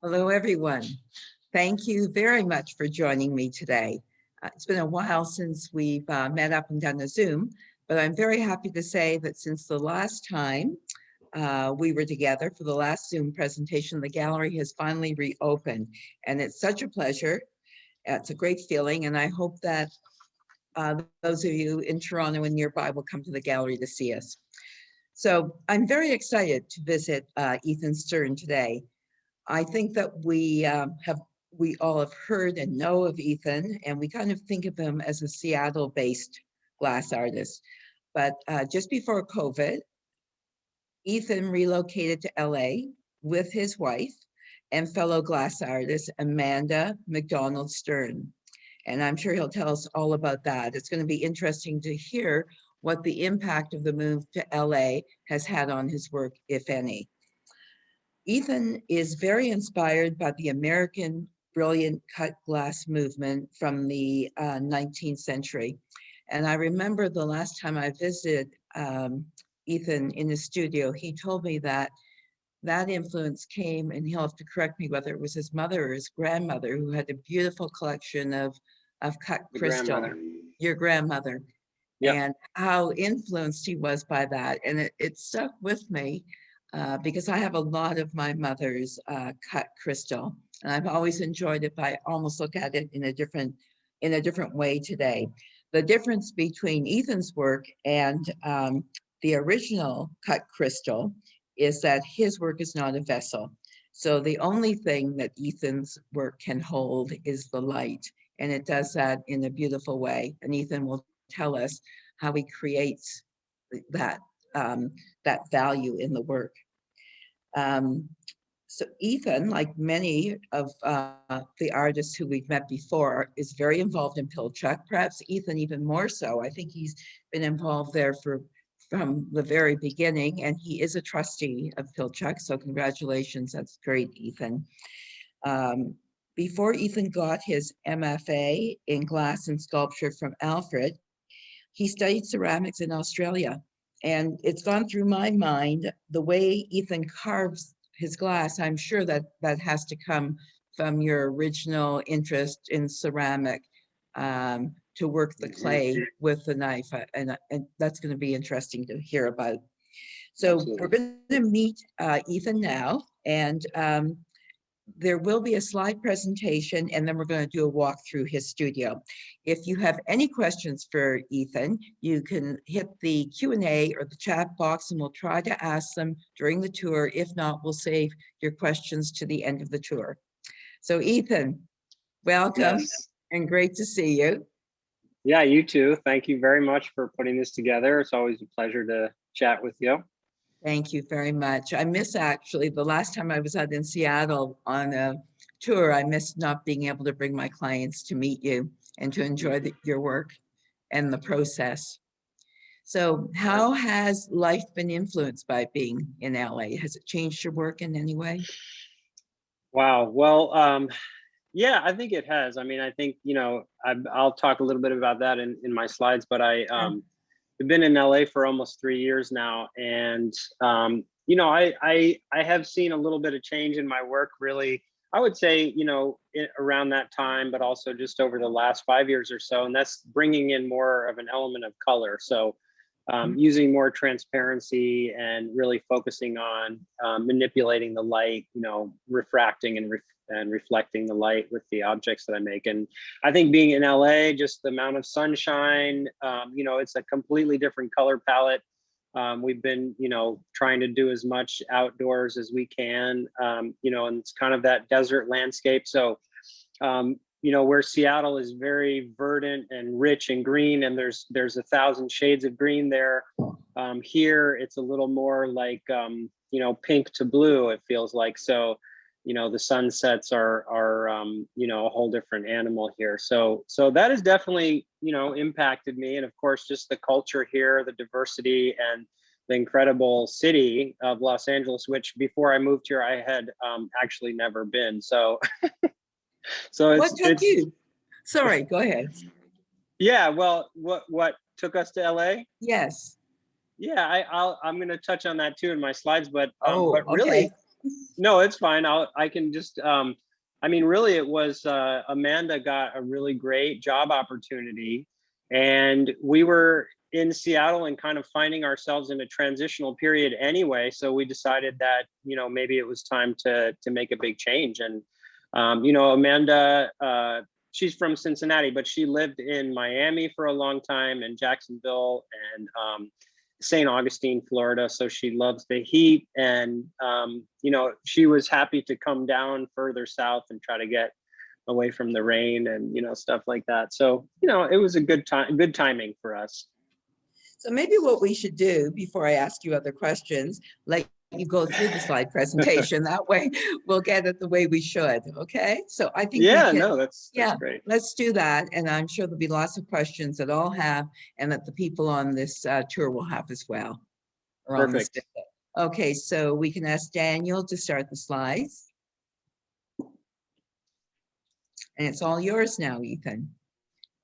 Hello, everyone. Thank you very much for joining me today. It's been a while since we've met up and done a Zoom, but I'm very happy to say that since the last time we were together for the last Zoom presentation, the gallery has finally reopened, and it's such a pleasure. It's a great feeling, and I hope that those of you in Toronto and nearby will come to the gallery to see us. So I'm very excited to visit Ethan Stern today. I think that we all have heard and know of Ethan, and we kind of think of him as a Seattle-based glass artist. But just before COVID, Ethan relocated to LA with his wife and fellow glass artist Amanda McDonald Stern. And I'm sure he'll tell us all about that. It's going to be interesting to hear what the impact of the move to LA has had on his work, if any. Ethan is very inspired by the American brilliant cut glass movement from the 19th century. And I remember the last time I visited Ethan in his studio, he told me that that influence came, and he'll have to correct me whether it was his mother or his grandmother, who had a beautiful collection of cut crystal. Your grandmother. Yep. And how influenced he was by that. And it stuck with me. Because I have a lot of my mother's cut crystal, and I've always enjoyed it, but I almost look at it in a different way today. The difference between Ethan's work and the original cut crystal is that his work is not a vessel. So the only thing that Ethan's work can hold is the light, and it does that in a beautiful way. And Ethan will tell us how he creates that value in the work. So Ethan, like many of the artists who we've met before, is very involved in Pilchuck, perhaps Ethan even more so. I think he's been involved there from the very beginning, and he is a trustee of Pilchuck, so congratulations, that's great, Ethan. Before Ethan got his MFA in glass and sculpture from Alfred, he studied ceramics in Australia. And it's gone through my mind, the way Ethan carves his glass, I'm sure that has to come from your original interest in ceramic, to work the clay with the knife. And that's going to be interesting to hear about. So Absolutely. We're going to meet Ethan now, and there will be a slide presentation, and then we're going to do a walk through his studio. If you have any questions for Ethan, you can hit the Q&A or the chat box, and we'll try to ask them during the tour. If not, we'll save your questions to the end of the tour. So Ethan, welcome. Yes. And great to see you. Yeah, you too. Thank you very much for putting this together. It's always a pleasure to chat with you. Thank you very much. I miss actually, the last time I was out in Seattle on a tour, I missed not being able to bring my clients to meet you and to enjoy your work and the process. So how has life been influenced by being in LA? Has it changed your work in any way? Wow. Well, yeah, I think it has. I mean, I think, I'll talk a little bit about that in my slides, but I've been in LA for almost 3 years now. And, I have seen a little bit of change in my work, really, I would say, around that time, but also just over the last 5 years or so. And that's bringing in more of an element of color. So using more transparency and really focusing on manipulating the light, refracting and reflecting the light with the objects that I make. And I think being in LA, just the amount of sunshine, it's a completely different color palette. We've been, trying to do as much outdoors as we can, and it's kind of that desert landscape. So, where Seattle is very verdant and rich and green, and there's 1,000 shades of green there. Here, it's a little more like, pink to blue, it feels like. So, the sunsets are a whole different animal here. So that has definitely, impacted me. And of course, just the culture here, the diversity and the incredible city of Los Angeles, which before I moved here, I had actually never been. So, what took you? Sorry, go ahead. Yeah, well, what took us to LA? Yes. Yeah, I'm going to touch on that too in my slides, but really, okay. No, it's fine. I can just, I mean, really it was, Amanda got a really great job opportunity, and we were in Seattle and kind of finding ourselves in a transitional period anyway. So we decided that, maybe it was time to make a big change. And, Amanda, she's from Cincinnati, but she lived in Miami for a long time, and Jacksonville, and, St. Augustine, Florida. So she loves the heat, and she was happy to come down further south and try to get away from the rain and stuff like that. So it was a good timing for us. So maybe what we should do before I ask you other questions, let you go through the slide presentation. That way we'll get it the way we should. Okay. So I think we can, no, that's great. Let's do that. And I'm sure there'll be lots of questions that I'll have and that the people on this tour will have as well. Perfect. Okay. So we can ask Daniel to start the slides. And it's all yours now, Ethan.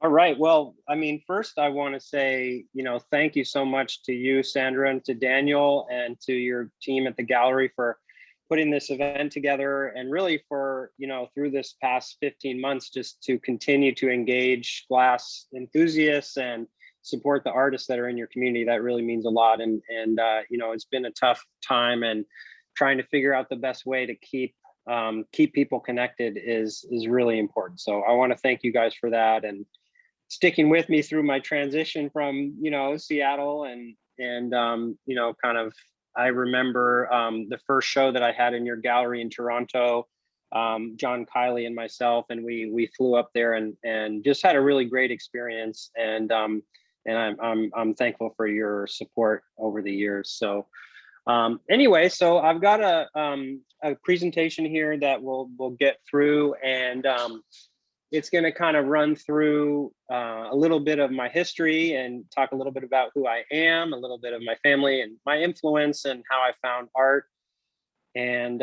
All right. Well, I mean, first I want to say, thank you so much to you, Sandra, and to Daniel, and to your team at the gallery for putting this event together, and really for, through this past 15 months, just to continue to engage glass enthusiasts and support the artists that are in your community. That really means a lot. And it's been a tough time, and trying to figure out the best way to keep people connected is really important. So I want to thank you guys for that, and sticking with me through my transition from Seattle, and kind of, I remember the first show that I had in your gallery in Toronto, John Kiley and myself, and we flew up there and just had a really great experience, and I'm thankful for your support over the years. So anyway, so I've got a presentation here that we'll get through, and it's going to kind of run through a little bit of my history and talk a little bit about who I am, a little bit of my family and my influence, and how I found art. And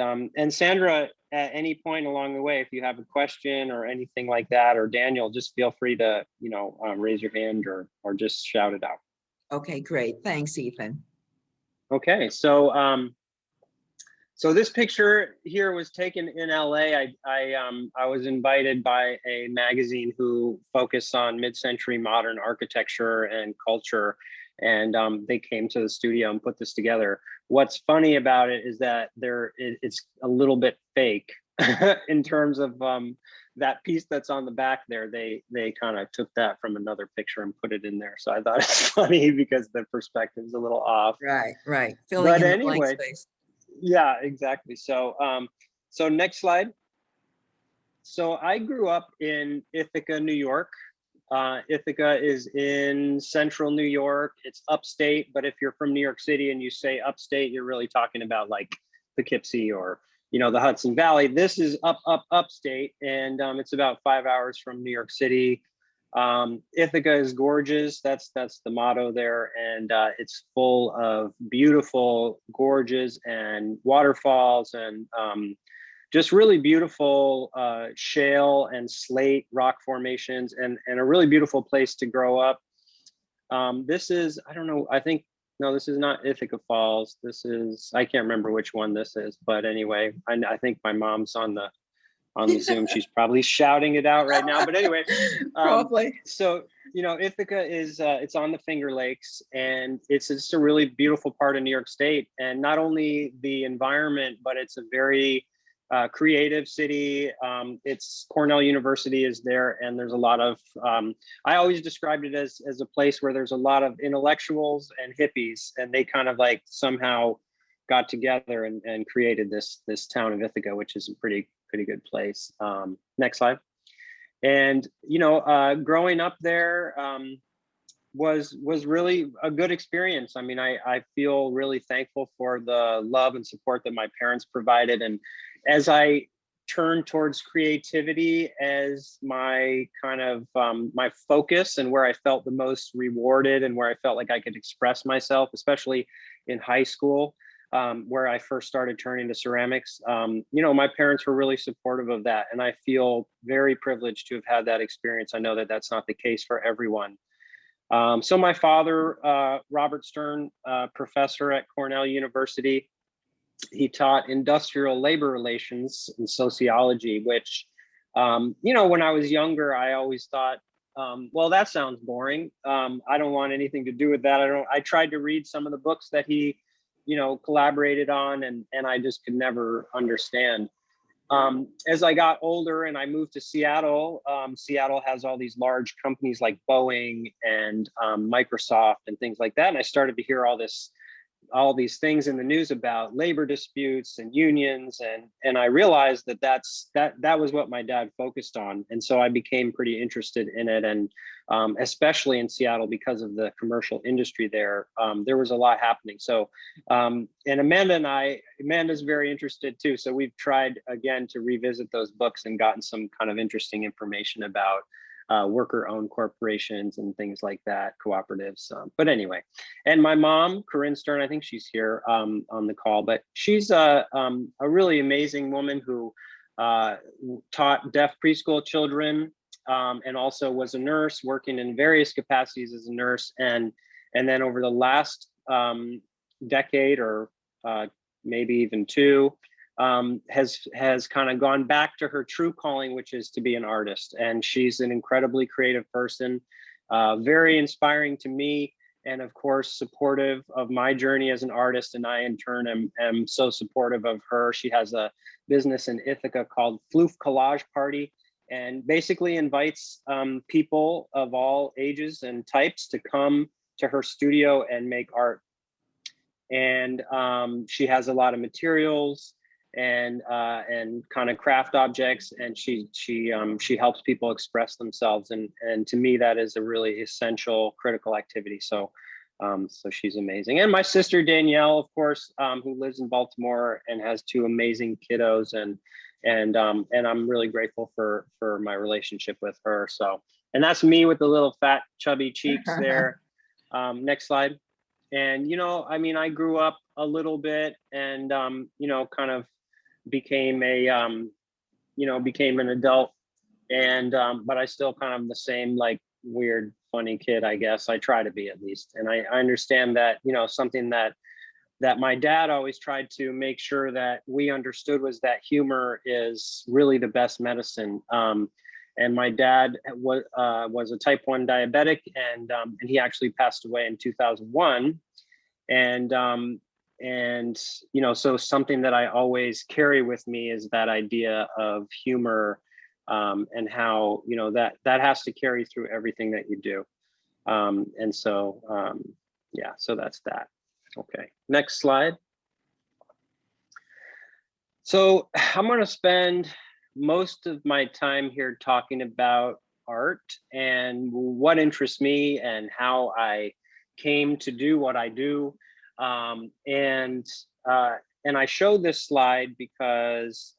Sandra, at any point along the way, if you have a question or anything like that, or Daniel, just feel free to raise your hand or just shout it out. Okay, great. Thanks, Ethan. Okay, so so this picture here was taken in LA. I was invited by a magazine who focused on mid-century modern architecture and culture, and they came to the studio and put this together. What's funny about it is that it's a little bit fake in terms of that piece that's on the back there. They kind of took that from another picture and put it in there. So I thought it's funny because the perspective's a little off. Right. Filling in the blank space. Yeah, exactly. So, so next slide. So I grew up in Ithaca, New York. Ithaca is in central New York. It's upstate, but if you're from New York City and you say upstate, you're really talking about like Poughkeepsie or, the Hudson Valley. This is upstate, and it's about 5 hours from New York City. Ithaca is gorgeous. That's the motto there, and it's full of beautiful gorges and waterfalls, and just really beautiful shale and slate rock formations, and a really beautiful place to grow up. This is, I don't know, no, this is not Ithaca Falls. This is, I can't remember which one this is, but anyway, I think my mom's on the Zoom. She's probably shouting it out right now, but anyway, probably. So Ithaca is it's on the Finger Lakes, and it's just a really beautiful part of New York State, and not only the environment, but it's a very creative city. It's Cornell University is there, and there's a lot of I always described it as a place where there's a lot of intellectuals and hippies, and they kind of like somehow got together and created this town of Ithaca, which is a pretty good place. Next slide. And growing up there was really a good experience. I mean, I feel really thankful for the love and support that my parents provided. And as I turned towards creativity as my kind of my focus, and where I felt the most rewarded and where I felt like I could express myself, especially in high school, where I first started turning to ceramics, my parents were really supportive of that. And I feel very privileged to have had that experience. I know that that's not the case for everyone. So my father, Robert Stern, professor at Cornell University, he taught industrial labor relations and sociology, which, you know, when I was younger, I always thought, well, that sounds boring. I don't want anything to do with that. I tried to read some of the books that he, you know, collaborated on, and I just could never understand. As I got older and I moved to Seattle, Seattle has all these large companies like Boeing and Microsoft and things like that. And I started to hear all these things in the news about labor disputes and unions, and I realized that was what my dad focused on, and so I became pretty interested in it, and especially in Seattle because of the commercial industry there. There was a lot happening. So and Amanda's very interested too, so we've tried again to revisit those books and gotten some kind of interesting information about worker-owned corporations and things like that, cooperatives. But anyway, and my mom, Corinne Stern, I think she's here on the call, but she's a really amazing woman who taught deaf preschool children, and also was a nurse working in various capacities as a nurse. And then over the last decade or maybe even two, has kind of gone back to her true calling, which is to be an artist. And she's an incredibly creative person, very inspiring to me, and of course supportive of my journey as an artist. And I in turn am so supportive of her. She has a business in Ithaca called Floof Collage Party, and basically invites people of all ages and types to come to her studio and make art. And she has a lot of materials and kind of craft objects, and she helps people express themselves, and to me that is a really essential, critical activity. So so she's amazing. And my sister Danielle, of course, who lives in Baltimore and has two amazing kiddos, and I'm really grateful for my relationship with her. So, and that's me with the little fat chubby cheeks there. Next slide. And you know, I mean, I grew up a little bit, and you know, kind of became became an adult, and but I still kind of the same like weird funny kid, I guess. I try to be, at least. And I understand that, you know, something that my dad always tried to make sure that we understood was that humor is really the best medicine. And my dad was a type 1 diabetic, and he actually passed away in 2001. And you know, so something that I always carry with me is that idea of humor, and how, you know, that has to carry through everything that you do. And so yeah, so that's that. Okay, next slide. So I'm going to spend most of my time here talking about art and what interests me and how I came to do what I do. And I showed this slide because,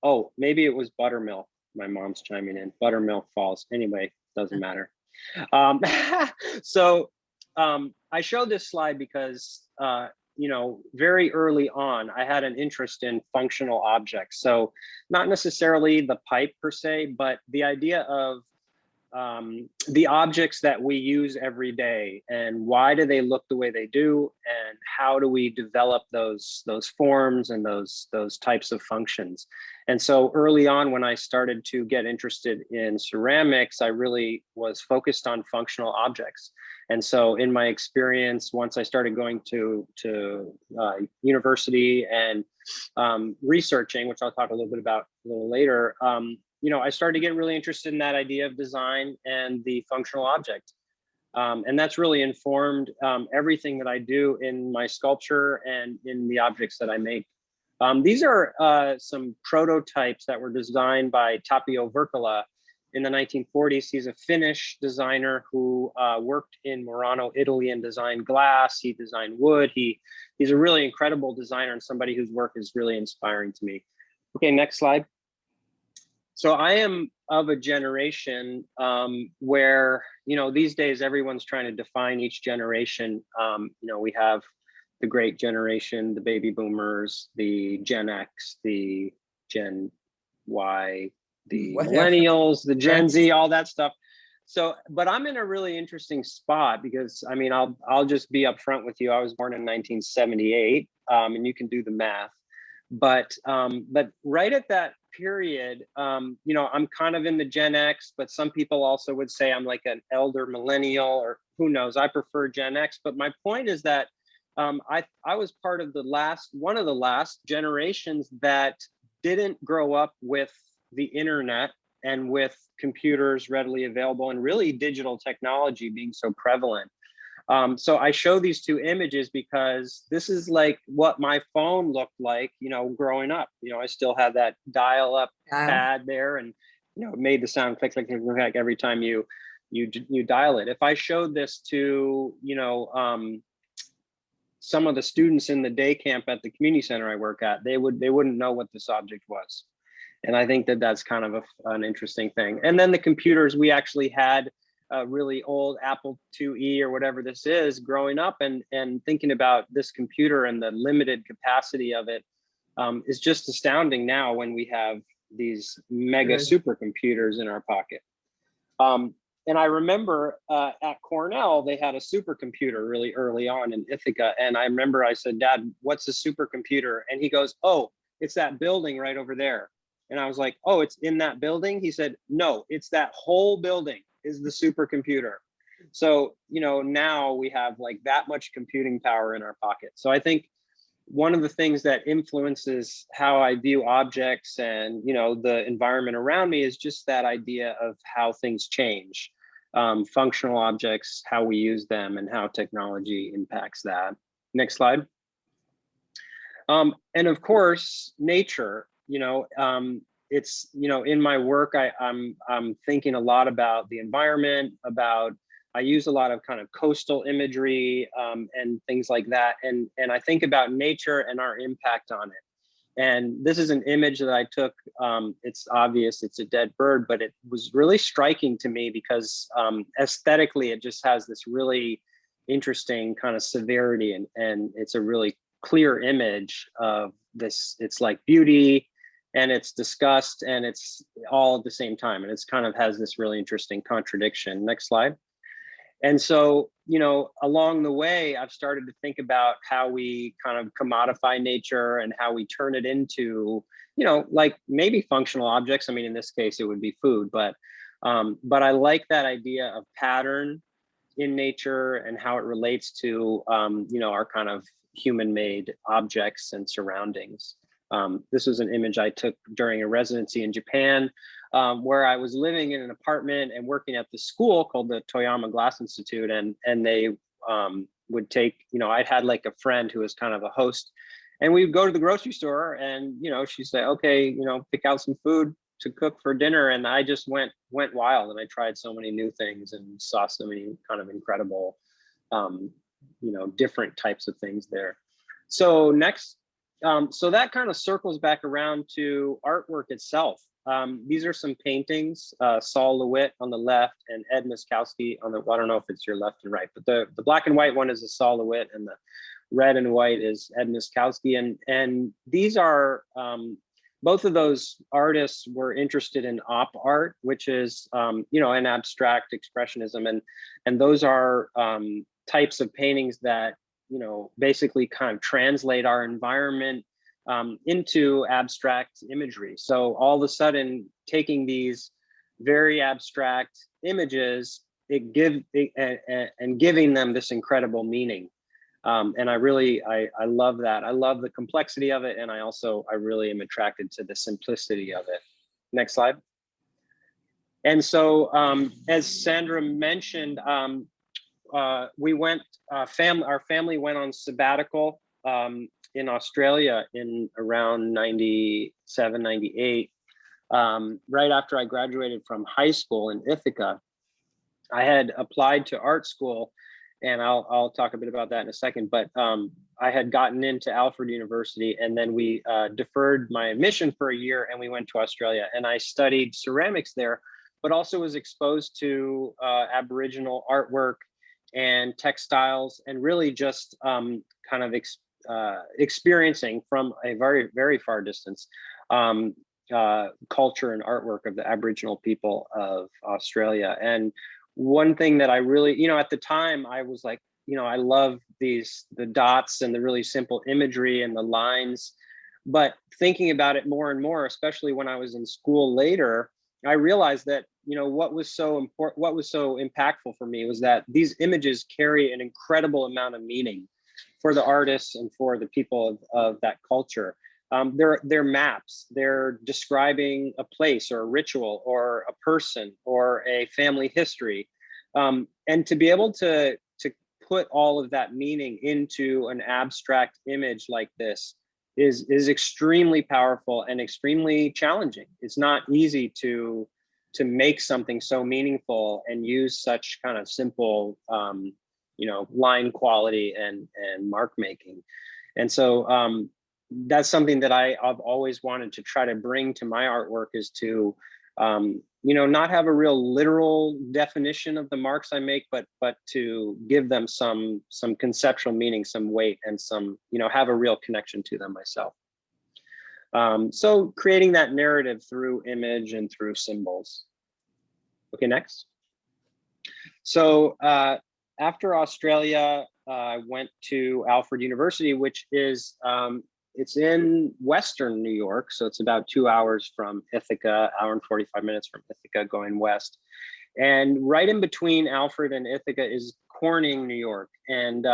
oh, maybe it was buttermilk. My mom's chiming in. Buttermilk Falls. Anyway, doesn't matter. So I showed this slide because, you know, very early on, I had an interest in functional objects. So not necessarily the pipe per se, but the idea of the objects that we use every day, and why do they look the way they do, and how do we develop those forms and those types of functions. And so early on, when I started to get interested in ceramics, I really was focused on functional objects. And so in my experience, once I started going to university and researching, which I'll talk a little bit about a little later, you know, I started to get really interested in that idea of design and the functional object. And that's really informed everything that I do in my sculpture and in the objects that I make. These are some prototypes that were designed by Tapio Virkkala in the 1940s. He's a Finnish designer who worked in Murano, Italy, and designed glass. He designed wood. He's a really incredible designer and somebody whose work is really inspiring to me. Okay, next slide. So I am of a generation where, you know, these days everyone's trying to define each generation. You know, we have the great generation, the baby boomers, the Gen X, the Gen Y, the millennials, the Gen Z, all that stuff. So, but I'm in a really interesting spot because, I mean, I'll just be upfront with you. I was born in 1978. and you can do the math. But right at that period, you know, I'm kind of in the Gen X, but some people also would say I'm like an elder millennial, or who knows. I prefer Gen X, but my point is that I was part of one of the last generations that didn't grow up with the internet and with computers readily available and really digital technology being so prevalent. So I show these two images because this is like what my phone looked like, you know, growing up. You know, I still had that dial-up pad there, and you know, it made the sound click, click, click, click every time you dial it. If I showed this to, you know, some of the students in the day camp at the community center I work at, they wouldn't know what this object was. And I think that that's kind of an interesting thing. And then the computers, we actually had a really old Apple IIe or whatever this is growing up, and thinking about this computer and the limited capacity of it is just astounding now when we have these mega supercomputers in our pocket. And I remember at Cornell, they had a supercomputer really early on in Ithaca. And I remember I said, Dad, what's a supercomputer? And he goes, oh, it's that building right over there. And I was like, oh, it's in that building? He said, no, it's that whole building is the supercomputer. So, you know, now we have like that much computing power in our pocket. So I think one of the things that influences how I view objects and, you know, the environment around me is just that idea of how things change. Functional objects, how we use them, and how technology impacts that. Next slide. And of course, nature, you know, it's, you know, in my work, I'm thinking a lot about the environment, I use a lot of kind of coastal imagery and things like that. And I think about nature and our impact on it. And this is an image that I took. It's obvious it's a dead bird, but it was really striking to me because aesthetically, it just has this really interesting kind of severity, and it's a really clear image of this. It's like beauty, and it's disgust, and it's all at the same time. And it's kind of has this really interesting contradiction. Next slide. And so, you know, along the way, I've started to think about how we kind of commodify nature and how we turn it into, you know, like maybe functional objects. I mean, in this case, it would be food, but I like that idea of pattern in nature and how it relates to, you know, our kind of human-made objects and surroundings. This was an image I took during a residency in Japan, where I was living in an apartment and working at the school called the Toyama Glass Institute. And they would take, you know, I'd had like a friend who was kind of a host, and we'd go to the grocery store, and, you know, she'd say, okay, you know, pick out some food to cook for dinner. And I just went wild, and I tried so many new things and saw so many kind of incredible, you know, different types of things there. So next. So that kind of circles back around to artwork itself. These are some paintings, Saul LeWitt on the left and Ed Miskowski on the, well, I don't know if it's your left and right, but the black and white one is a Saul LeWitt, and the red and white is Ed Miskowski. And these are, both of those artists were interested in op art, which is, you know, an abstract expressionism. And those are types of paintings that, you know, basically kind of translate our environment into abstract imagery. So all of a sudden, taking these very abstract images, and giving them this incredible meaning. And I love that. I love the complexity of it. And I really am attracted to the simplicity of it. Next slide. And so, as Sandra mentioned, we went, our family went on sabbatical in Australia in around 97, 98. Right after I graduated from high school in Ithaca, I had applied to art school, and I'll talk a bit about that in a second, but I had gotten into Alfred University, and then we deferred my admission for a year, and we went to Australia, and I studied ceramics there, but also was exposed to Aboriginal artwork and textiles, and really just kind of experiencing from a very, very far distance culture and artwork of the Aboriginal people of Australia. And one thing that I really, you know, at the time I was like, I love the dots and the really simple imagery and the lines. But thinking about it more and more, especially when I was in school later, I realized that, what was so important, what was so impactful for me was that these images carry an incredible amount of meaning for the artists and for the people of that culture. They're maps. They're describing a place or a ritual or a person or a family history. And to be able to put all of that meaning into an abstract image like this is extremely powerful and extremely challenging. It's not easy to make something so meaningful and use such kind of simple line quality and mark making. And so that's something that I've always wanted to try to bring to my artwork, is to not have a real literal definition of the marks I make, but to give them some conceptual meaning, some weight, and some, have a real connection to them myself. So creating that narrative through image and through symbols. Okay, next. So after Australia, I went to Alfred University, which is it's in Western New York. So it's about 2 hours from Ithaca, hour and 45 minutes from Ithaca going west. And right in between Alfred and Ithaca is Corning, New York. And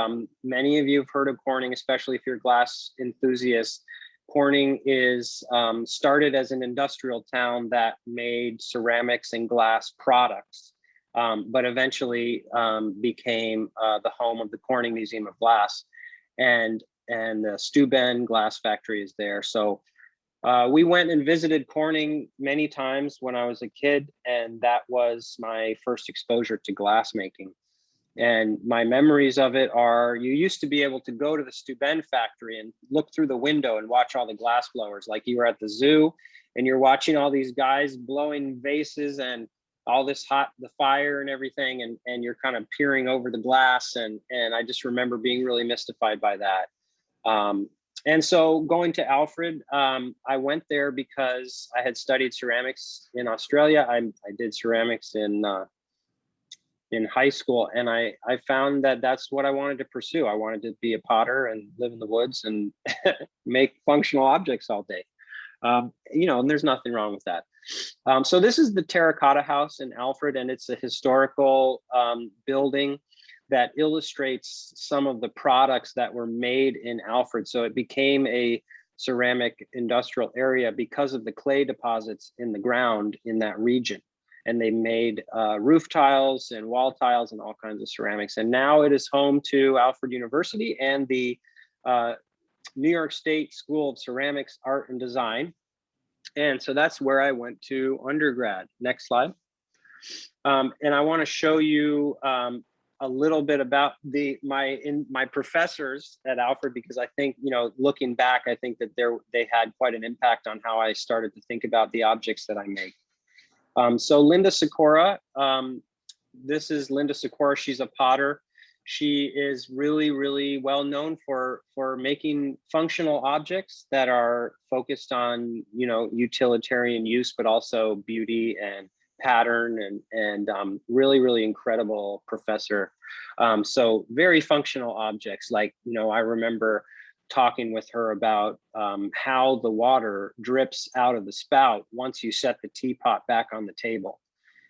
many of you have heard of Corning, especially if you're glass enthusiasts. Corning is started as an industrial town that made ceramics and glass products, but eventually became the home of the Corning Museum of Glass. And the Steuben glass factory is there. So we went and visited Corning many times when I was a kid, and that was my first exposure to glass making. And my memories of it are, you used to be able to go to the Steuben factory and look through the window and watch all the glass blowers, like you were at the zoo and you're watching all these guys blowing vases and all this the fire and everything, and you're kind of peering over the glass. And I just remember being really mystified by that. And so going to Alfred, I went there because I had studied ceramics in Australia. I did ceramics in high school, and I found that that's what I wanted to pursue. I wanted to be a potter and live in the woods and make functional objects all day. And there's nothing wrong with that. So this is the Terracotta House in Alfred, and it's a historical building that illustrates some of the products that were made in Alfred. So it became a ceramic industrial area because of the clay deposits in the ground in that region. And they made roof tiles and wall tiles and all kinds of ceramics. And now it is home to Alfred University and the New York State School of Ceramics, Art and Design. And so that's where I went to undergrad. Next slide. And I want to show you a little bit about my professors at Alfred, because I think, looking back, I think that they had quite an impact on how I started to think about the objects that I make. So Linda Sikora, this is Linda Sikora. She's a potter. She is really, really well known for making functional objects that are focused on, utilitarian use, but also beauty and pattern, and really, really incredible professor. So very functional objects. Like, I remember talking with her about how the water drips out of the spout once you set the teapot back on the table.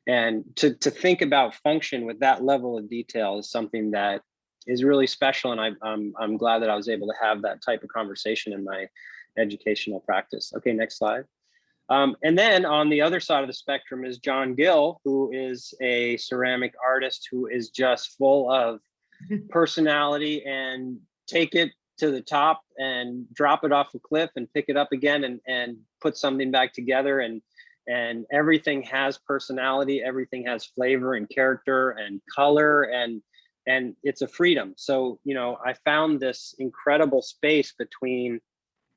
And to think about function with that level of detail is something that is really special. And I'm glad that I was able to have that type of conversation in my educational practice. Okay, next slide. And then on the other side of the spectrum is John Gill, who is a ceramic artist who is just full of personality, and take it to the top and drop it off a cliff and pick it up again and put something back together. And everything has personality, everything has flavor and character and color, and it's a freedom. So, I found this incredible space between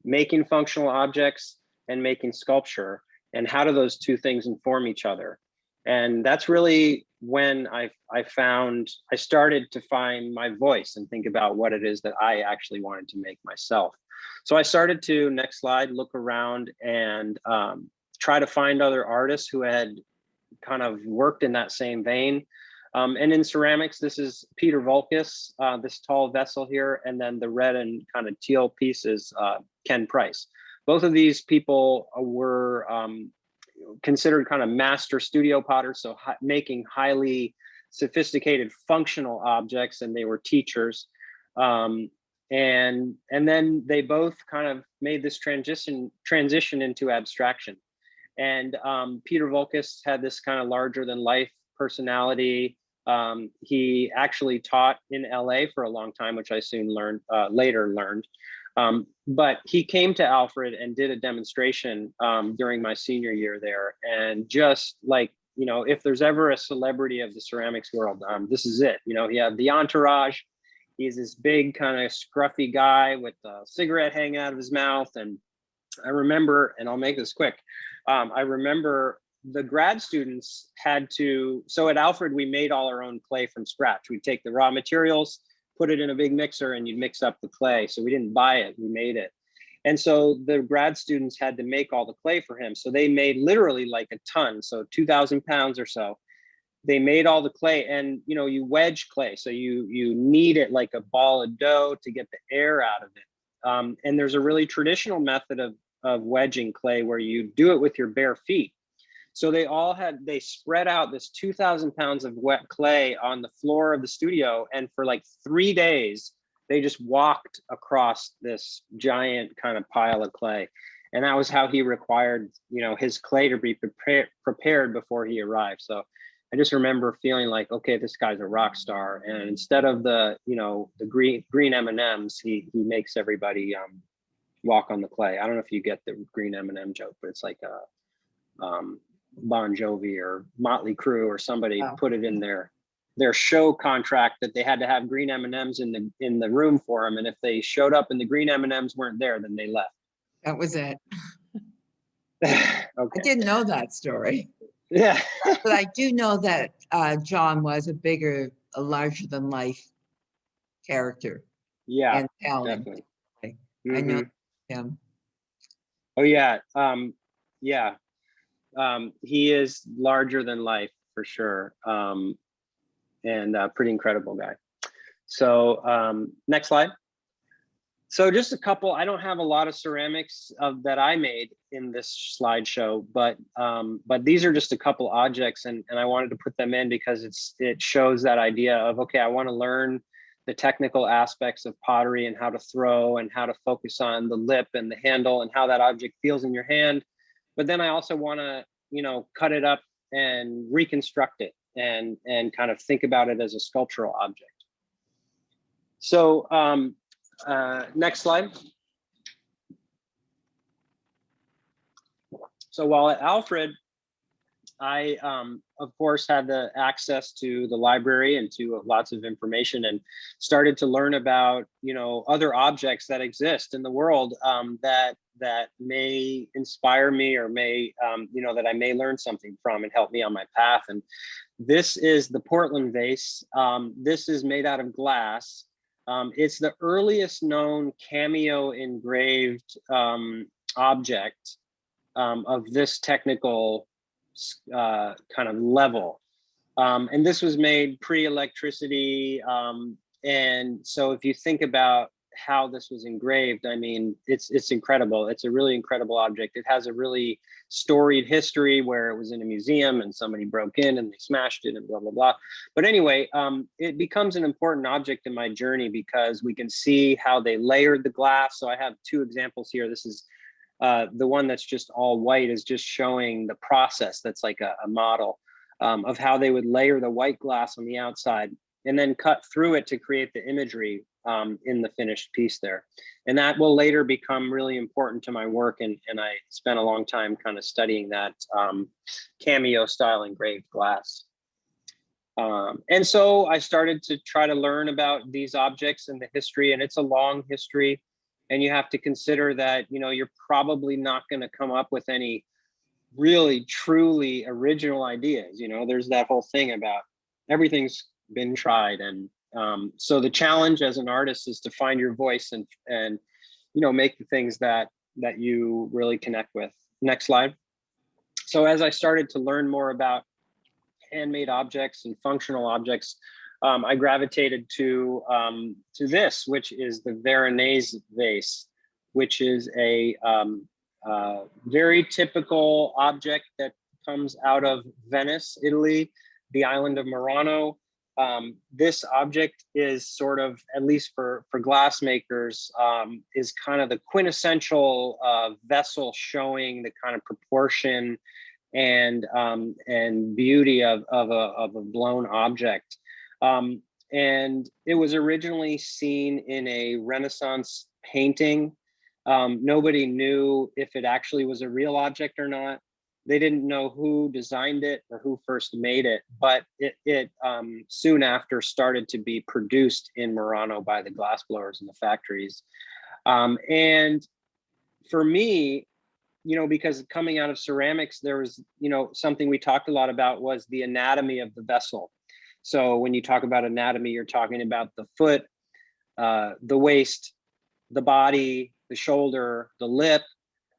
making functional objects and making sculpture, and how do those two things inform each other? And that's really when I started to find my voice and think about what it is that I actually wanted to make myself. So I started to, next slide, look around and try to find other artists who had kind of worked in that same vein. And in ceramics, this is Peter Volkus, this tall vessel here, and then the red and kind of teal piece is Ken Price. Both of these people were considered kind of master studio potters, so making highly sophisticated functional objects, and they were teachers. And then they both kind of made this transition into abstraction. And Peter Volkus had this kind of larger than life personality. He actually taught in LA for a long time, which I soon later learned. But he came to Alfred and did a demonstration during my senior year there. And just like, you know, if there's ever a celebrity of the ceramics world, this is it. You know, he had the entourage. He's this big kind of scruffy guy with a cigarette hanging out of his mouth. And I remember, and I'll make this quick, I remember the grad students had to, so at Alfred, we made all our own clay from scratch. We'd take the raw materials, put it in a big mixer, and you'd mix up the clay. So we didn't buy it, we made it. And so the grad students had to make all the clay for him. So they made literally like a ton, so 2,000 pounds or so. They made all the clay, and you know, you wedge clay. So you knead it like a ball of dough to get the air out of it. And there's a really traditional method of wedging clay where you do it with your bare feet. So they spread out this 2,000 pounds of wet clay on the floor of the studio. And for like 3 days, they just walked across this giant kind of pile of clay. And that was how he required, you know, his clay to be prepared before he arrived. So I just remember feeling like, okay, this guy's a rock star. And instead of the, you know, the green M&Ms, he makes everybody walk on the clay. I don't know if you get the green M&M joke, but it's like a Bon Jovi or Motley Crue or somebody put it in their show contract that they had to have green M&Ms in the room for them. And if they showed up and the green M&Ms weren't there, then they left. That was it. Okay. I didn't know that story. Yeah. But I do know that John was a larger than life character. Yeah, and talent. definitely. I know him. Oh yeah. Yeah. He is larger than life for sure. And a pretty incredible guy. So next slide. So just a couple, I don't have a lot of ceramics that I made in this slideshow, but these are just a couple objects, and I wanted to put them in because it shows that idea of, okay, I want to learn the technical aspects of pottery and how to throw and how to focus on the lip and the handle and how that object feels in your hand. But then I also want to, you know, cut it up and reconstruct it and kind of think about it as a sculptural object. So next slide. So while at Alfred, I, of course, had the access to the library and to lots of information, and started to learn about, you know, other objects that exist in the world that may inspire me or may, you know, that I may learn something from and help me on my path. And this is the Portland vase. This is made out of glass. It's the earliest known cameo engraved object of this technical kind of level. And this was made pre-electricity. And so if you think about how this was engraved, I mean, it's incredible. It's a really incredible object. It has a really storied history where it was in a museum and somebody broke in and they smashed it and blah, blah, blah. But anyway, it becomes an important object in my journey because we can see how they layered the glass. So I have two examples here. This is the one that's just all white is just showing the process. That's like a model of how they would layer the white glass on the outside and then cut through it to create the imagery in the finished piece there. And that will later become really important to my work. And I spent a long time kind of studying that cameo style engraved glass. And so I started to try to learn about these objects and the history, and it's a long history. And you have to consider that, you know, you're probably not going to come up with any really truly original ideas. You know, there's that whole thing about everything's been tried. And so the challenge as an artist is to find your voice and you know, make the things that you really connect with. Next slide. So as I started to learn more about handmade objects and functional objects, I gravitated to this, which is the Veronese vase, which is a very typical object that comes out of Venice, Italy, the island of Murano. This object is sort of, at least for glass makers, is kind of the quintessential vessel showing the kind of proportion and beauty of a blown object. And it was originally seen in a Renaissance painting. Nobody knew if it actually was a real object or not. They didn't know who designed it or who first made it, but it soon after started to be produced in Murano by the glassblowers in the factories. And for me, because coming out of ceramics, there was, something we talked a lot about was the anatomy of the vessel. So when you talk about anatomy, you're talking about the foot, the waist, the body, the shoulder, the lip,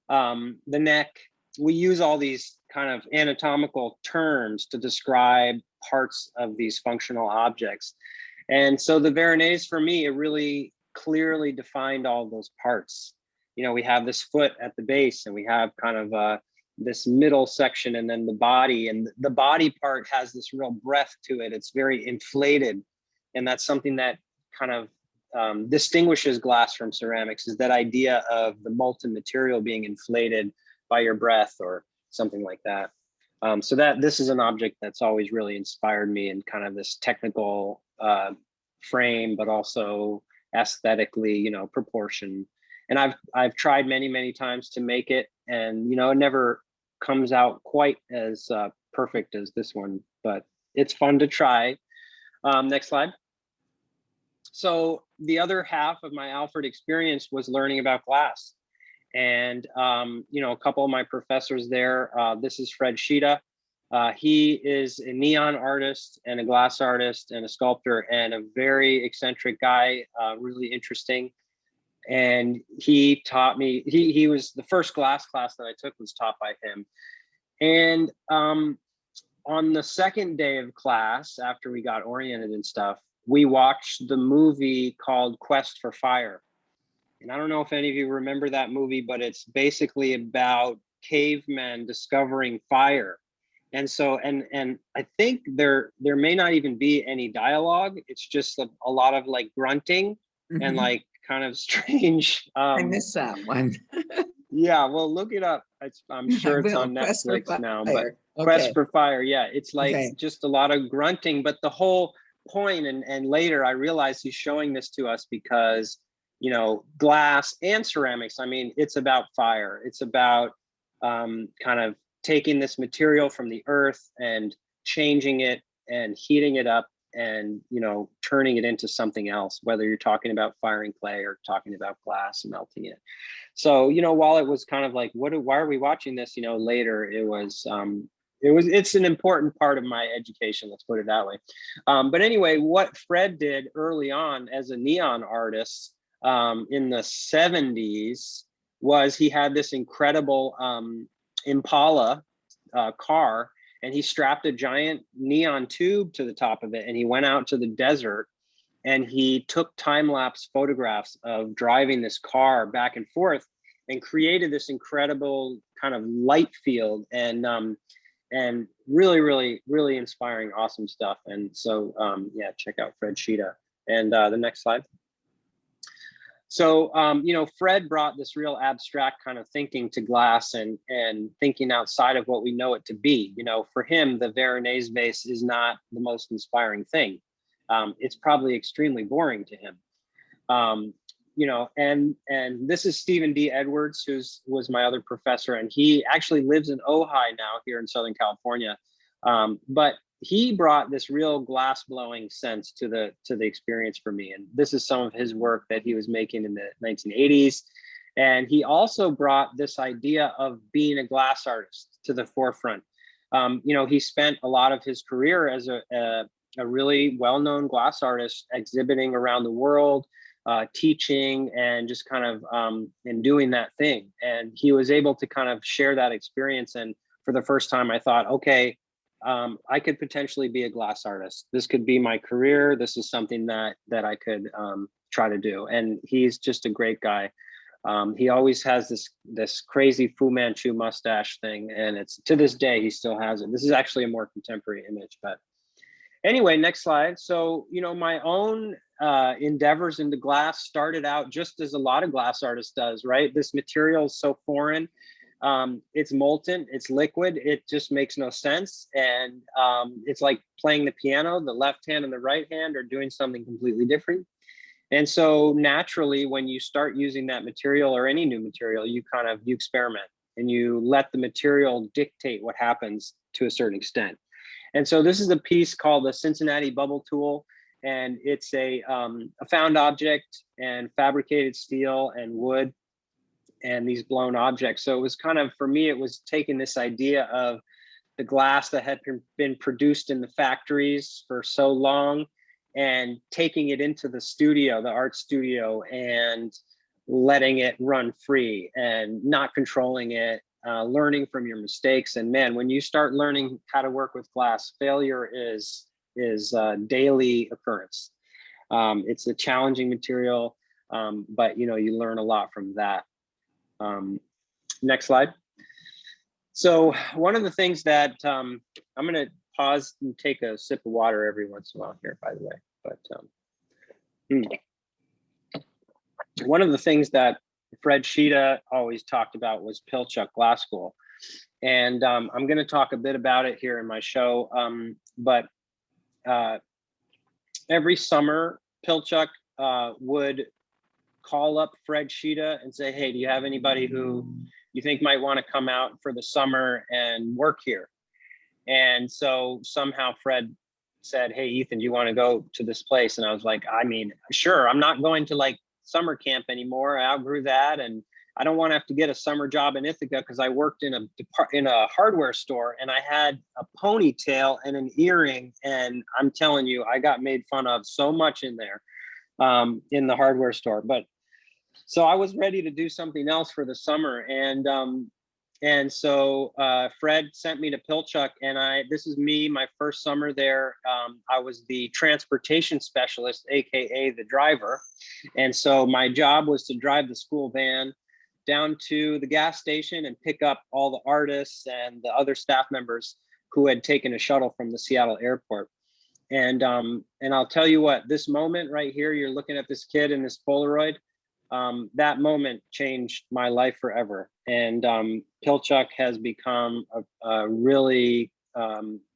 the neck. We use all these kind of anatomical terms to describe parts of these functional objects. And so the Veronese, for me, it really clearly defined all those parts. We have this foot at the base, and we have kind of this middle section, and then the body. And the body part has this real breadth to it. It's very inflated. And that's something that kind of distinguishes glass from ceramics, is that idea of the molten material being inflated by your breath or something like that. So this is an object that's always really inspired me in kind of this technical frame, but also aesthetically, proportion. And I've tried many times to make it, and it never comes out quite as perfect as this one, but it's fun to try. Next slide. So the other half of my Alfred experience was learning about glass. And, a couple of my professors there, this is Fred Sheeta. He is a neon artist and a glass artist and a sculptor, and a very eccentric guy, really interesting. And he taught me, he was the first glass class that I took was taught by him. And on the second day of class, after we got oriented and stuff, we watched the movie called Quest for Fire. And I don't know if any of you remember that movie, but it's basically about cavemen discovering fire. And so, and I think there may not even be any dialogue. It's just a lot of like grunting and like kind of strange. I missed that one. Yeah, well, look it up. I'm sure it's on Netflix now, but okay. Quest for Fire. Yeah, it's like just a lot of grunting, but the whole point, and later I realized he's showing this to us because glass and ceramics, I mean, it's about fire. It's about kind of taking this material from the earth and changing it and heating it up and, turning it into something else, whether you're talking about firing clay or talking about glass and melting it. So, while it was kind of like, why are we watching this? Later it's an important part of my education, let's put it that way. But anyway, what Fred did early on as a neon artist, in the 70s, was he had this incredible Impala car, and he strapped a giant neon tube to the top of it, and he went out to the desert and he took time-lapse photographs of driving this car back and forth and created this incredible kind of light field, and really inspiring, awesome stuff. And so check out Fred Sheeta. And the next slide. So, Fred brought this real abstract kind of thinking to glass and thinking outside of what we know it to be. For him, the Veronese vase is not the most inspiring thing. It's probably extremely boring to him. And this is Stephen D. Edwards, was my other professor, and he actually lives in Ojai now here in Southern California. But he brought this real glass blowing sense to the experience for me. And this is some of his work that he was making in the 1980s. And he also brought this idea of being a glass artist to the forefront. He spent a lot of his career as a really well-known glass artist, exhibiting around the world, teaching, and just kind of and doing that thing. And he was able to kind of share that experience. And for the first time, I thought, okay, I could potentially be a glass artist. This could be my career. This is something that I could try to do. And he's just a great guy. He always has this crazy Fu Manchu mustache thing, and it's to this day he still has it. This is actually a more contemporary image, but anyway, next slide. So, you know, my own endeavors into glass started out just as a lot of glass artists does, right? This material is so foreign. It's molten, it's liquid, it just makes no sense. And it's like playing the piano, the left hand and the right hand are doing something completely different. And so naturally, when you start using that material or any new material, you experiment and you let the material dictate what happens to a certain extent. And so this is a piece called the Cincinnati Bubble Tool, and it's a found object and fabricated steel and wood and these blown objects. So it was kind of, for me, it was taking this idea of the glass that had been produced in the factories for so long and taking it into the studio, the art studio, and letting it run free and not controlling it, learning from your mistakes. And man, when you start learning how to work with glass, failure is a daily occurrence. It's a challenging material, but you know, you learn a lot from that. Next slide. So one of the things that I'm going to pause and take a sip of water every once in a while here, by the way. But one of the things that Fred Sheeta always talked about was Pilchuck Glass School. And I'm going to talk a bit about it here in my show. But every summer, Pilchuck would call up Fred Sheeta and say, hey, do you have anybody who you think might want to come out for the summer and work here? And so somehow Fred said, hey, Ethan, do you want to go to this place? And I was like, I mean, sure. I'm not going to like summer camp anymore. I outgrew that. And I don't want to have to get a summer job in Ithaca because I worked in a hardware store and I had a ponytail and an earring. And I'm telling you, I got made fun of so much in there in the hardware store. But so I was ready to do something else for the summer. And so Fred sent me to Pilchuck, and this is me, my first summer there. I was the transportation specialist, AKA the driver. And so my job was to drive the school van down to the gas station and pick up all the artists and the other staff members who had taken a shuttle from the Seattle airport. And I'll tell you what, this moment right here, you're looking at this kid in this Polaroid, that moment changed my life forever. And Pilchuck has become a really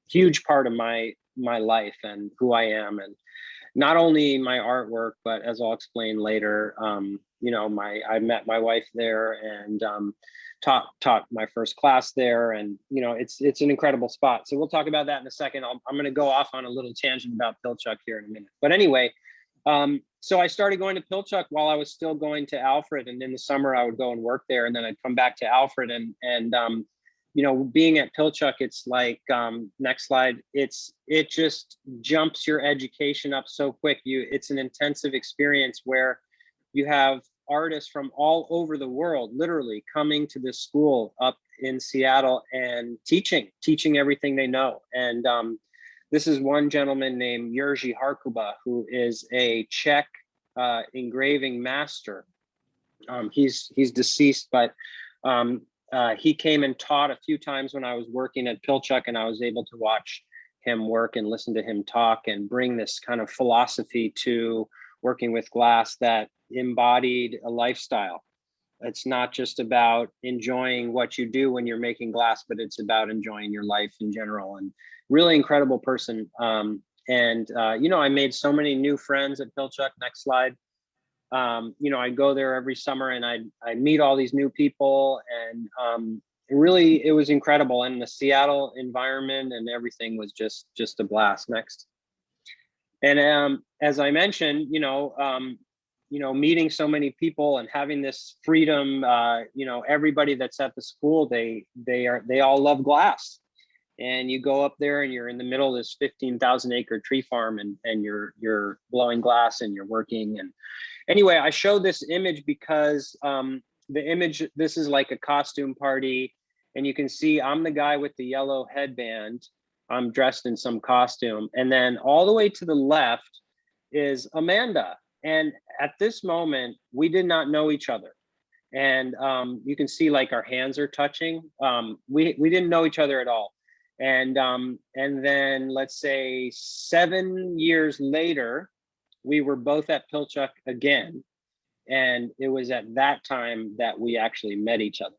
huge part of my life and who I am. And not only my artwork, but as I'll explain later, you know, I met my wife there and taught my first class there. And, you know, it's an incredible spot. So we'll talk about that in a second. I'm going to go off on a little tangent about Pilchuck here in a minute. But anyway, so I started going to Pilchuck while I was still going to Alfred, and in the summer I would go and work there, and then I'd come back to Alfred, and you know, being at Pilchuck, it's like next slide. It just jumps your education up so quick. It's an intensive experience where you have artists from all over the world, literally coming to this school up in Seattle and teaching everything they know. And this is one gentleman named Jerzy Harkuba, who is a Czech engraving master. He's deceased, but he came and taught a few times when I was working at Pilchuck, and I was able to watch him work and listen to him talk and bring this kind of philosophy to working with glass that embodied a lifestyle. It's not just about enjoying what you do when you're making glass, but it's about enjoying your life in general. And really incredible person. You know, I made so many new friends at Pilchuck. Next slide. You know, I'd go there every summer and I'd meet all these new people, and it was incredible. And the Seattle environment and everything was just a blast. Next. And as I mentioned, you know, meeting so many people and having this freedom, you know, everybody that's at the school, they all love glass. And you go up there and you're in the middle of this 15,000 acre tree farm, and you're blowing glass and you're working. And anyway, I show this image because this is like a costume party, and you can see I'm the guy with the yellow headband, dressed in some costume. And then all the way to the left is Amanda. And at this moment, we did not know each other. And you can see like our hands are touching. We didn't know each other at all. And then let's say 7 years later, we were both at Pilchuck again. And it was at that time that we actually met each other.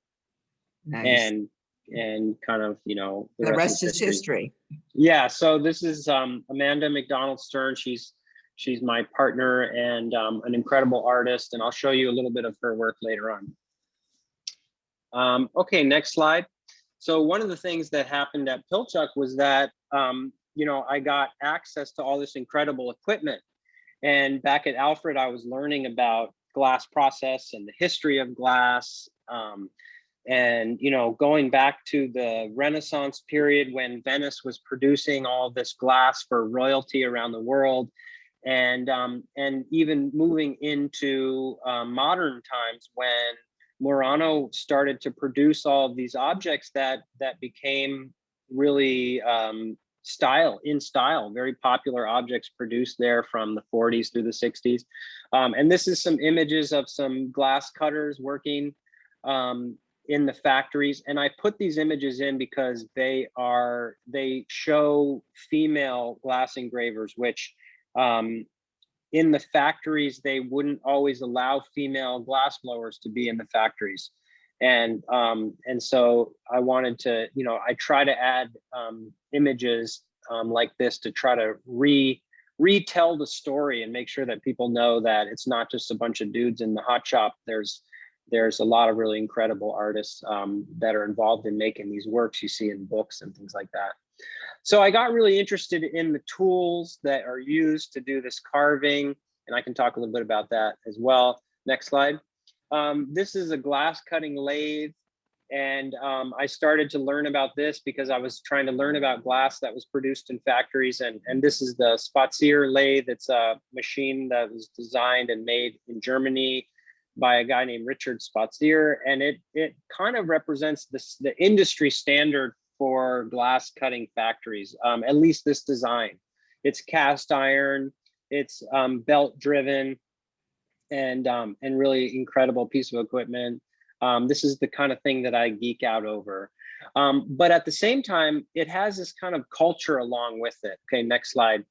Nice. And kind of, you know, The rest is history. Yeah, so this is Amanda McDonald Stern. She's my partner and an incredible artist, and I'll show you a little bit of her work later on. Okay, next slide. So one of the things that happened at Pilchuck was that you know, I got access to all this incredible equipment. And back at Alfred, I was learning about glass process and the history of glass. And, you know, going back to the Renaissance period when Venice was producing all this glass for royalty around the world, and even moving into modern times when Murano started to produce all of these objects that became really in style, very popular objects produced there from the 40s through the 60s. And this is some images of some glass cutters working in the factories. And I put these images in because they show female glass engravers, which in the factories, they wouldn't always allow female glass blowers to be in the factories. And so I wanted to, you know, I try to add images like this to try to retell the story and make sure that people know that it's not just a bunch of dudes in the hot shop. There's a lot of really incredible artists that are involved in making these works you see in books and things like that. So I got really interested in the tools that are used to do this carving, and I can talk a little bit about that as well. Next slide. This is a glass cutting lathe, and I started to learn about this because I was trying to learn about glass that was produced in factories, and this is the Spazier lathe. It's a machine that was designed and made in Germany by a guy named Richard Spazier, and it kind of represents the industry standard for glass cutting factories, at least this design. It's cast iron, it's belt driven, and really incredible piece of equipment. This is the kind of thing that I geek out over. But at the same time, it has this kind of culture along with it. Okay, next slide.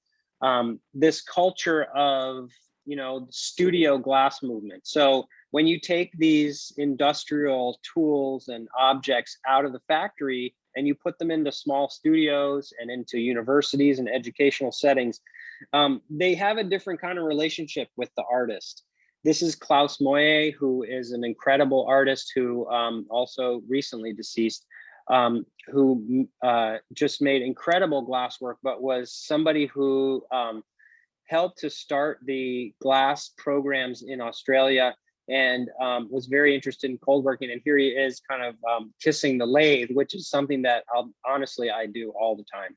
This culture of, you know, studio glass movement. So when you take these industrial tools and objects out of the factory and you put them into small studios and into universities and educational settings, they have a different kind of relationship with the artist. This is Klaus Moye, who is an incredible artist who also recently deceased, who just made incredible glass work, but was somebody who helped to start the glass programs in Australia and was very interested in cold working. And here he is kind of kissing the lathe, which is something that honestly I do all the time.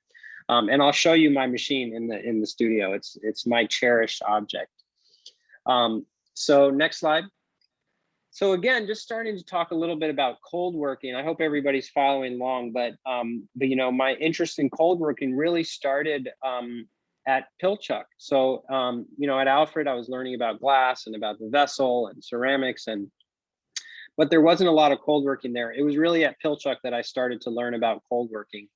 And I'll show you my machine in the studio. It's my cherished object. So next slide. So again, just starting to talk a little bit about cold working. I hope everybody's following along, but you know, my interest in cold working really started at Pilchuck. So, you know, at Alfred, I was learning about glass and about the vessel and ceramics, but there wasn't a lot of cold working there. It was really at Pilchuck that I started to learn about cold working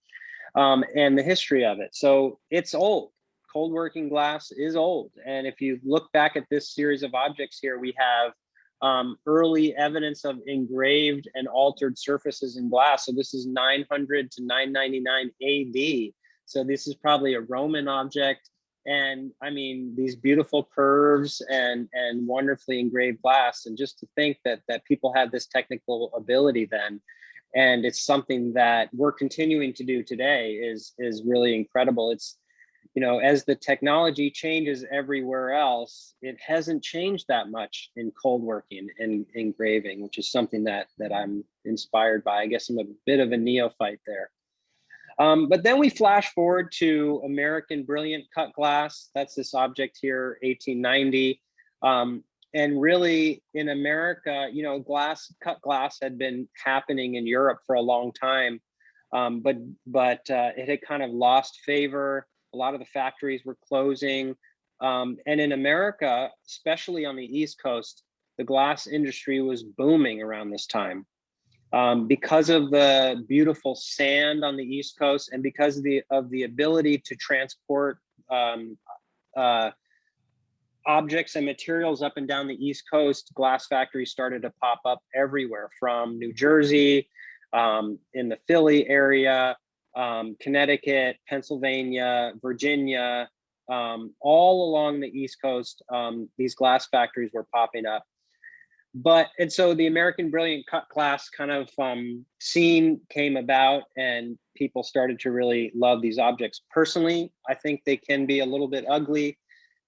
and the history of it. So it's old. Cold working glass is old. And if you look back at this series of objects here, we have early evidence of engraved and altered surfaces in glass. So this is 900 to 999 AD. So this is probably a Roman object. And I mean, these beautiful curves and wonderfully engraved glass. And just to think that people had this technical ability then, and it's something that we're continuing to do today is really incredible. It's, you know, as the technology changes everywhere else, it hasn't changed that much in cold working and engraving, which is something that I'm inspired by. I guess I'm a bit of a neophyte there. But then we flash forward to American Brilliant Cut Glass. That's this object here, 1890. And really in America, you know, cut glass had been happening in Europe for a long time. but it had kind of lost favor. A lot of the factories were closing. And in America, especially on the East Coast, the glass industry was booming around this time. Because of the beautiful sand on the East Coast, and because of the ability to transport objects and materials up and down the East Coast, glass factories started to pop up everywhere, from New Jersey, in the Philly area, Connecticut, Pennsylvania, Virginia, all along the East Coast. These glass factories were popping up. And so the American Brilliant Cut glass kind of scene came about, and people started to really love these objects. Personally, I think they can be a little bit ugly.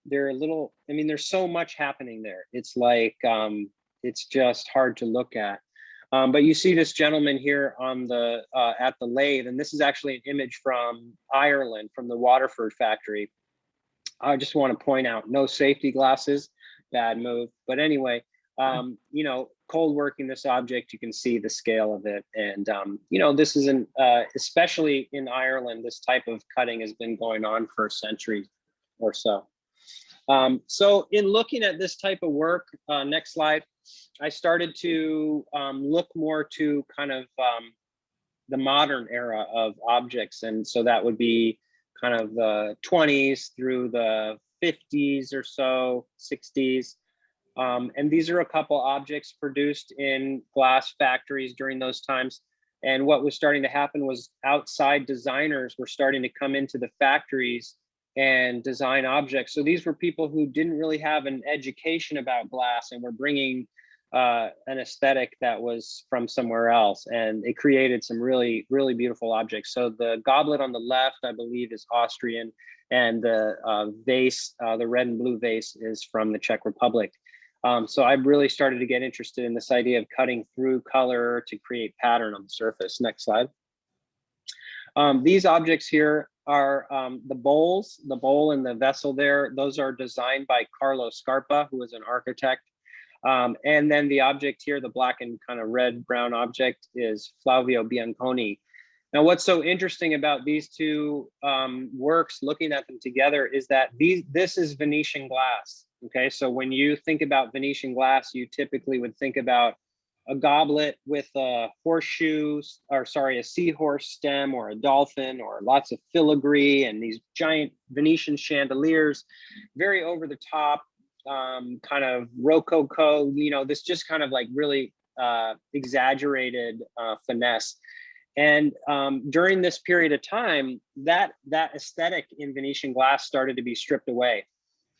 They're a little, I mean, there's so much happening there. It's like, it's just hard to look at. But you see this gentleman here on the at the lathe, and this is actually an image from Ireland, from the Waterford factory. I just want to point out, no safety glasses, bad move. But anyway, you know, cold working this object, you can see the scale of it. And, you know, this is especially in Ireland, this type of cutting has been going on for centuries or so. So in looking at this type of work, next slide, I started to look more to kind of the modern era of objects. And so that would be kind of the 20s through the 50s or so, 60s. And these are a couple objects produced in glass factories during those times. And what was starting to happen was outside designers were starting to come into the factories and design objects. So these were people who didn't really have an education about glass and were bringing an aesthetic that was from somewhere else. And it created some really, really beautiful objects. So the goblet on the left, I believe, is Austrian. And the vase, the red and blue vase, is from the Czech Republic. So I really started to get interested in this idea of cutting through color to create pattern on the surface. Next slide. These objects here are the bowls, the bowl and the vessel there. Those are designed by Carlo Scarpa, who is an architect. And then the object here, the black and kind of red brown object, is Flavio Bianconi. Now, what's so interesting about these two works, looking at them together, is that this is Venetian glass. Okay, so when you think about Venetian glass, you typically would think about a goblet with a horseshoe, or sorry, a seahorse stem or a dolphin, or lots of filigree and these giant Venetian chandeliers, very over the top, kind of rococo, you know, this just kind of like really exaggerated finesse. And during this period of time, that aesthetic in Venetian glass started to be stripped away.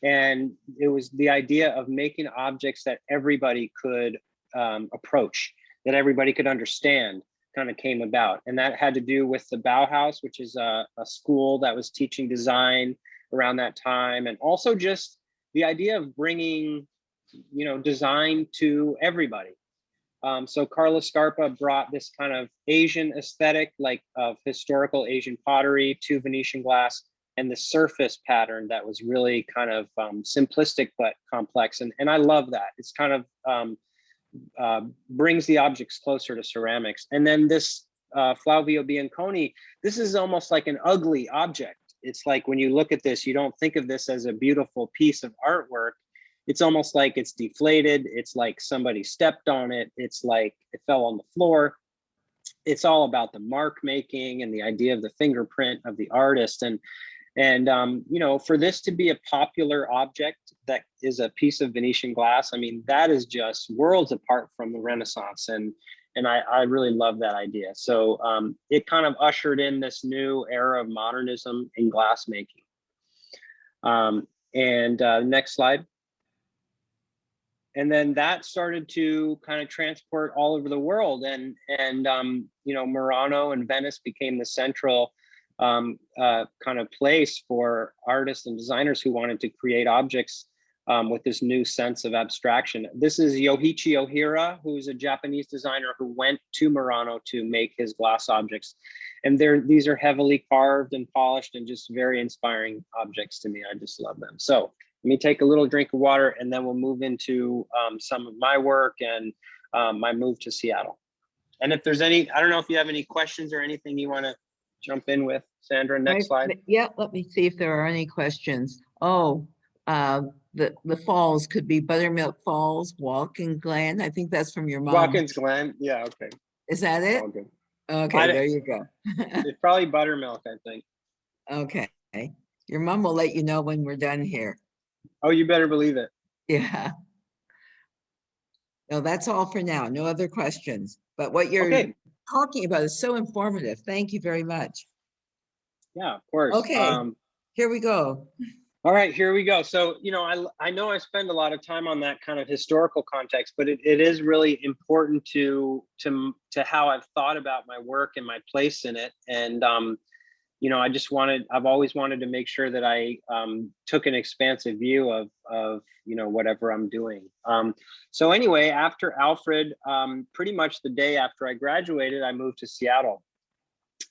And it was the idea of making objects that everybody could approach, that everybody could understand, kind of came about. And that had to do with the Bauhaus, which is a school that was teaching design around that time. And also just the idea of bringing, you know, design to everybody. So Carlos Scarpa brought this kind of Asian aesthetic, like of historical Asian pottery, to Venetian glass, and the surface pattern that was really kind of simplistic but complex. And I love that. It's kind of brings the objects closer to ceramics. And then this Flavio Bianconi, this is almost like an ugly object. It's like when you look at this, you don't think of this as a beautiful piece of artwork. It's almost like it's deflated. It's like somebody stepped on it. It's like it fell on the floor. It's all about the mark making and the idea of the fingerprint of the artist. And you know, for this to be a popular object that is a piece of Venetian glass, I mean, that is just worlds apart from the Renaissance. And I really love that idea. So it kind of ushered in this new era of modernism in glass making. Next slide. And then that started to kind of transport all over the world. And you know, Murano and Venice became the central kind of place for artists and designers who wanted to create objects with this new sense of abstraction. This is Yoichi Ohira, who's a Japanese designer who went to Murano to make his glass objects. And these are heavily carved and polished and just very inspiring objects to me. I just love them. So let me take a little drink of water, and then we'll move into some of my work and my move to Seattle. And if there's any, I don't know if you have any questions or anything you want to jump in with, Sandra. Next slide. Yeah, let me see if there are any questions. Oh, the falls could be Buttermilk Falls, Watkins Glen. I think that's from your mom. Watkins Glen. Yeah. Okay. Is that it? All good. Okay, there you go. It's probably Buttermilk, I think. Okay. Your mom will let you know when we're done here. Oh, you better believe it. Yeah. No, that's all for now. No other questions. But what you're talking about is so informative. Thank you very much. Yeah, of course. Okay, here we go. All right, here we go. So, you know, I know I spend a lot of time on that kind of historical context, but it is really important to how I've thought about my work and my place in it. And you know, I've always wanted to make sure that I took an expansive view of you know, whatever I'm doing. So anyway, after Alfred, pretty much the day after I graduated, I moved to Seattle.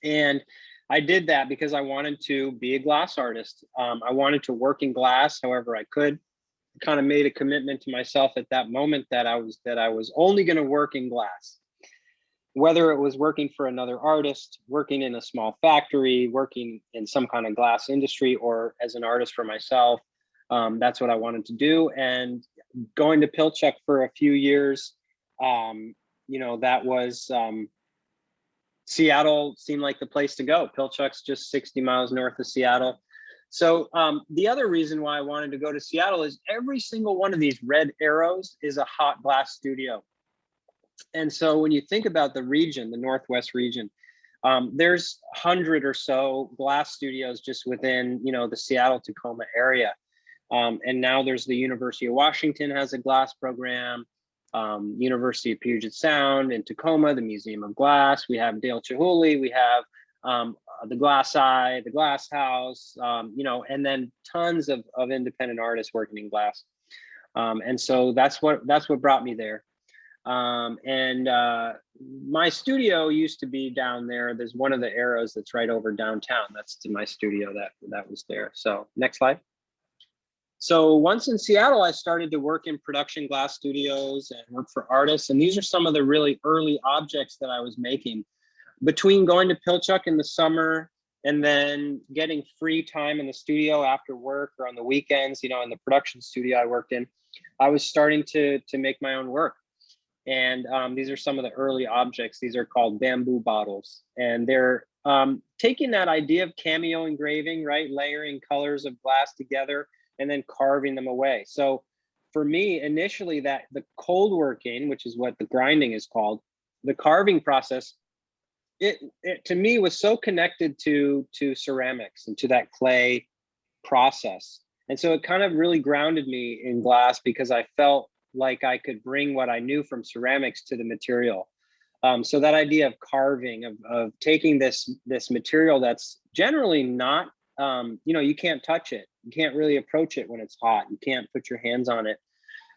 And I did that because I wanted to be a glass artist. I wanted to work in glass however I could. I kind of made a commitment to myself at that moment that I was only going to work in glass. Whether it was working for another artist, working in a small factory, working in some kind of glass industry, or as an artist for myself, that's what I wanted to do. And going to Pilchuck for a few years, you know, that was Seattle seemed like the place to go. Pilchuck's just 60 miles north of Seattle. So the other reason why I wanted to go to Seattle is every single one of these red arrows is a hot glass studio. And so when you think about the region, the Northwest region, there's 100 or so glass studios just within, you know, the Seattle, Tacoma area. And now there's the University of Washington has a glass program. University of Puget Sound in Tacoma, the Museum of Glass. We have Dale Chihuly, we have the Glass Eye, the Glass House, you know, and then tons of independent artists working in glass. And so that's what brought me there. And my studio used to be down there. There's one of the arrows that's right over downtown. That's to my studio that was there. So next slide. So once in Seattle, I started to work in production glass studios and work for artists. And these are some of the really early objects that I was making. Between going to Pilchuck in the summer and then getting free time in the studio after work or on the weekends, you know, in the production studio I worked in, I was starting to make my own work. And these are some of the early objects. These are called bamboo bottles. And they're taking that idea of cameo engraving, right? Layering colors of glass together and then carving them away. So for me, initially the cold working, which is what the grinding is called, the carving process, it to me was so connected to ceramics and to that clay process. And so it kind of really grounded me in glass because I felt like I could bring what I knew from ceramics to the material. So that idea of carving, of taking this material that's generally not, you know, you can't touch it. You can't really approach it when it's hot. You can't put your hands on it.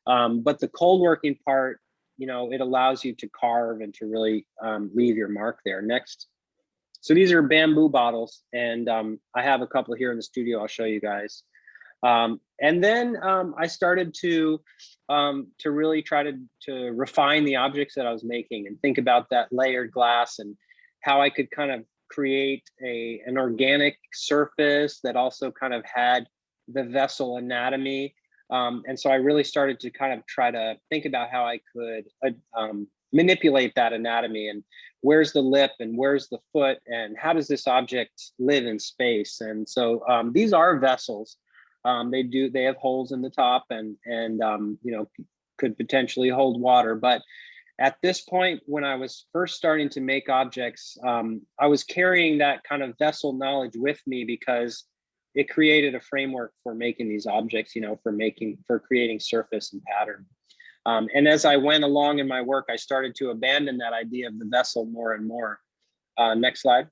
But the cold working part, you know, it allows you to carve and to really leave your mark there. Next. So these are bamboo bottles, and I have a couple here in the studio. I'll show you guys. And then I started to really try to refine the objects that I was making and think about that layered glass and how I could kind of create an organic surface that also kind of had the vessel anatomy. And so I really started to kind of try to think about how I could manipulate that anatomy and where's the lip and where's the foot and how does this object live in space. And so these are vessels. They have holes in the top and you know, could potentially hold water. But at this point, when I was first starting to make objects, I was carrying that kind of vessel knowledge with me because it created a framework for making these objects, you know, for creating surface and pattern. And as I went along in my work, I started to abandon that idea of the vessel more and more. Next slide.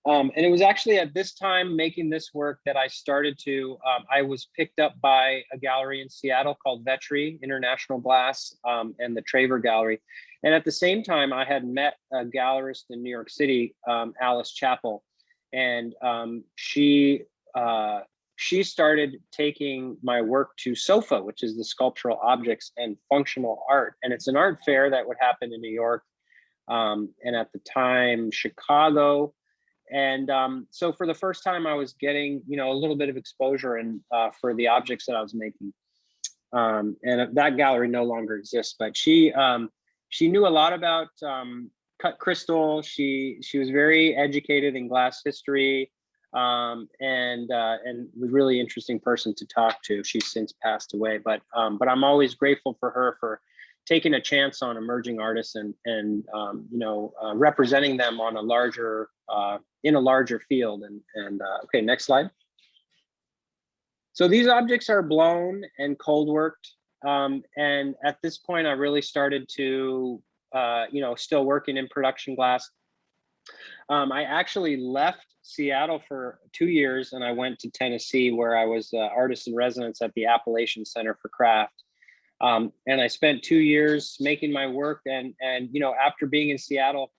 And it was actually at this time making this work that I started to, I was picked up by a gallery in Seattle called Vetri International Glass and the Traver Gallery. And at the same time, I had met a gallerist in New York City, Alice Chappell. And she she started taking my work to SOFA, which is the Sculptural Objects and Functional Art. And it's an art fair that would happen in New York, and at the time, Chicago. And so for the first time, I was getting, a little bit of exposure and for the objects that I was making. And that gallery no longer exists, but she knew a lot about cut crystal. She was very educated in glass history, and was really interesting person to talk to. She's since passed away, but I'm always grateful for her for taking a chance on emerging artists and representing them on a larger in a larger field. And okay, next slide. So these objects are blown and cold worked, and at this point I really started to still working in production glass. I actually left Seattle for 2 years and I went to Tennessee, where I was artist in residence at the Appalachian Center for Craft. And I spent 2 years making my work, and after being in Seattle,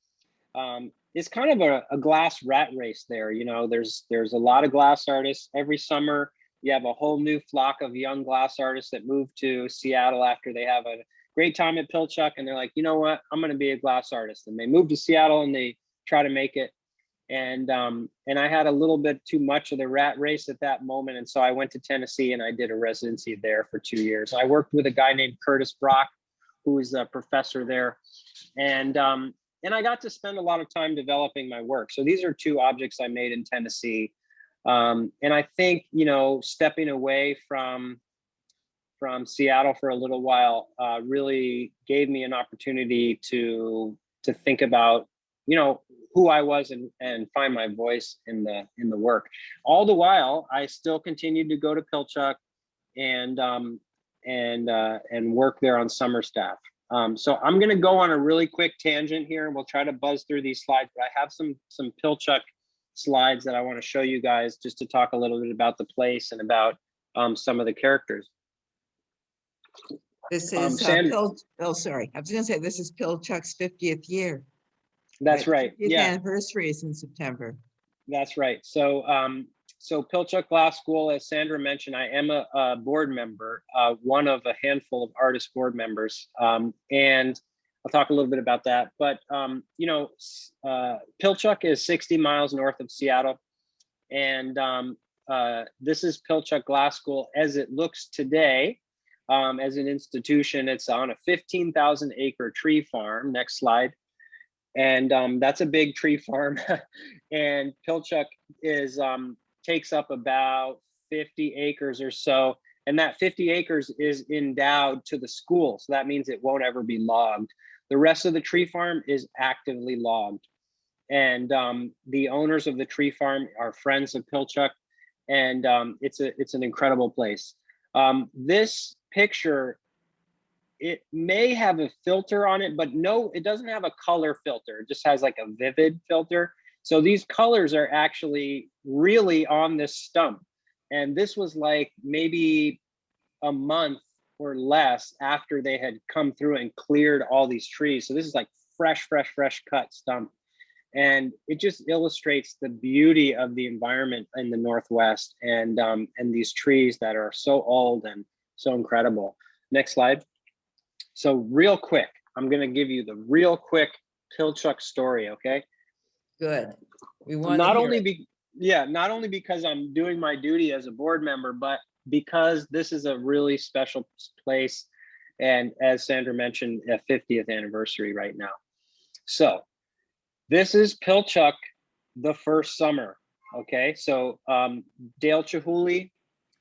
it's kind of a glass rat race there. There's a lot of glass artists. Every summer you have a whole new flock of young glass artists that move to Seattle after they have a great time at Pilchuck, and they're like, you know what, I'm going to be a glass artist. And they move to Seattle and they try to make it. And I had a little bit too much of the rat race at that moment. And so I went to Tennessee and I did a residency there for 2 years. I worked with a guy named Curtis Brock, who is a professor there. And I got to spend a lot of time developing my work. So these are 2 objects I made in Tennessee. And I think, stepping away from Seattle for a little while really gave me an opportunity to think about, who I was and find my voice in the work. All the while, I still continued to go to Pilchuck and work there on summer staff. So I'm going to go on a really quick tangent here, and we'll try to buzz through these slides. But I have some Pilchuck slides that I want to show you guys, just to talk a little bit about the place and about some of the characters. This is sorry. I was going to say this is Pilchuck's 50th year. That's right. 50th anniversary is in September. That's right. So Pilchuck Glass School, as Sandra mentioned, I am a board member, one of a handful of artist board members, and I'll talk a little bit about that. But Pilchuck is 60 miles north of Seattle, and this is Pilchuck Glass School as it looks today. As an institution, it's on a 15,000 acre tree farm. Next slide. And that's a big tree farm. And Pilchuck takes up about 50 acres or so. And that 50 acres is endowed to the school. So that means it won't ever be logged. The rest of the tree farm is actively logged. And the owners of the tree farm are friends of Pilchuck. And it's an incredible place. This picture, it may have a filter on it, but no, it doesn't have a color filter. It just has like a vivid filter. So these colors are actually really on this stump. And this was like maybe a month or less after they had come through and cleared all these trees. So this is like fresh cut stump. And it just illustrates the beauty of the environment in the Northwest, and these trees that are so old and so incredible. Next slide. So real quick, I'm going to give you the real quick Pilchuck story, okay? Good. We want not only because I'm doing my duty as a board member, but because this is a really special place, and as Sandra mentioned, a 50th anniversary right now. So this is Pilchuck the first summer, okay? So Dale Chihuly,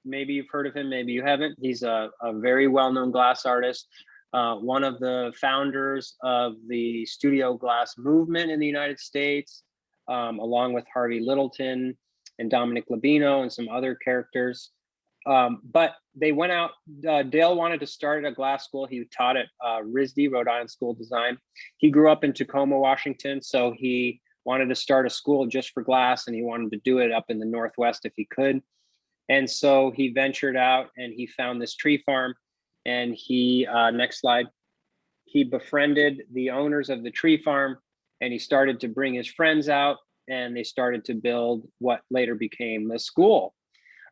maybe you've heard of him, maybe you haven't. He's a very well-known glass artist. One of the founders of the studio glass movement in the United States, along with Harvey Littleton and Dominic Labino and some other characters. But they went out, Dale wanted to start a glass school. He taught at RISD, Rhode Island School of Design. He grew up in Tacoma, Washington, so he wanted to start a school just for glass, and he wanted to do it up in the Northwest if he could. And so he ventured out and he found this tree farm, and he, next slide, he befriended the owners of the tree farm, and he started to bring his friends out, and they started to build what later became the school.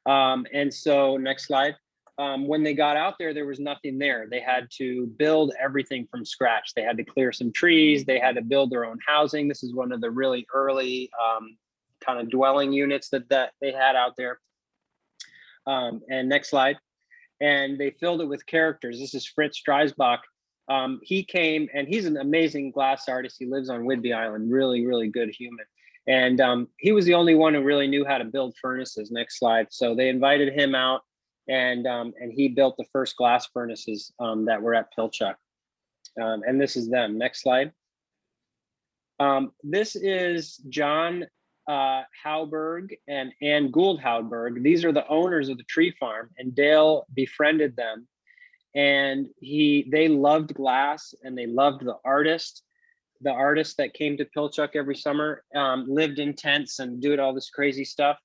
And so next slide. When they got out there, there was nothing there. They had to build everything from scratch. They had to clear some trees. They had to build their own housing. This is one of the really early kind of dwelling units that they had out there. And next slide. And they filled it with characters. This is Fritz Dreisbach. He came, and he's an amazing glass artist. He lives on Whidbey Island, really, really good human. And he was the only one who really knew how to build furnaces. Next slide. So they invited him out, and he built the first glass furnaces that were at Pilchuck. And this is them. Next slide. This is John Hauberg and Ann Gould Hauberg. These are the owners of the tree farm, and Dale befriended them. And they loved glass, and they loved the artist. The artist that came to Pilchuck every summer, lived in tents and did all this crazy stuff.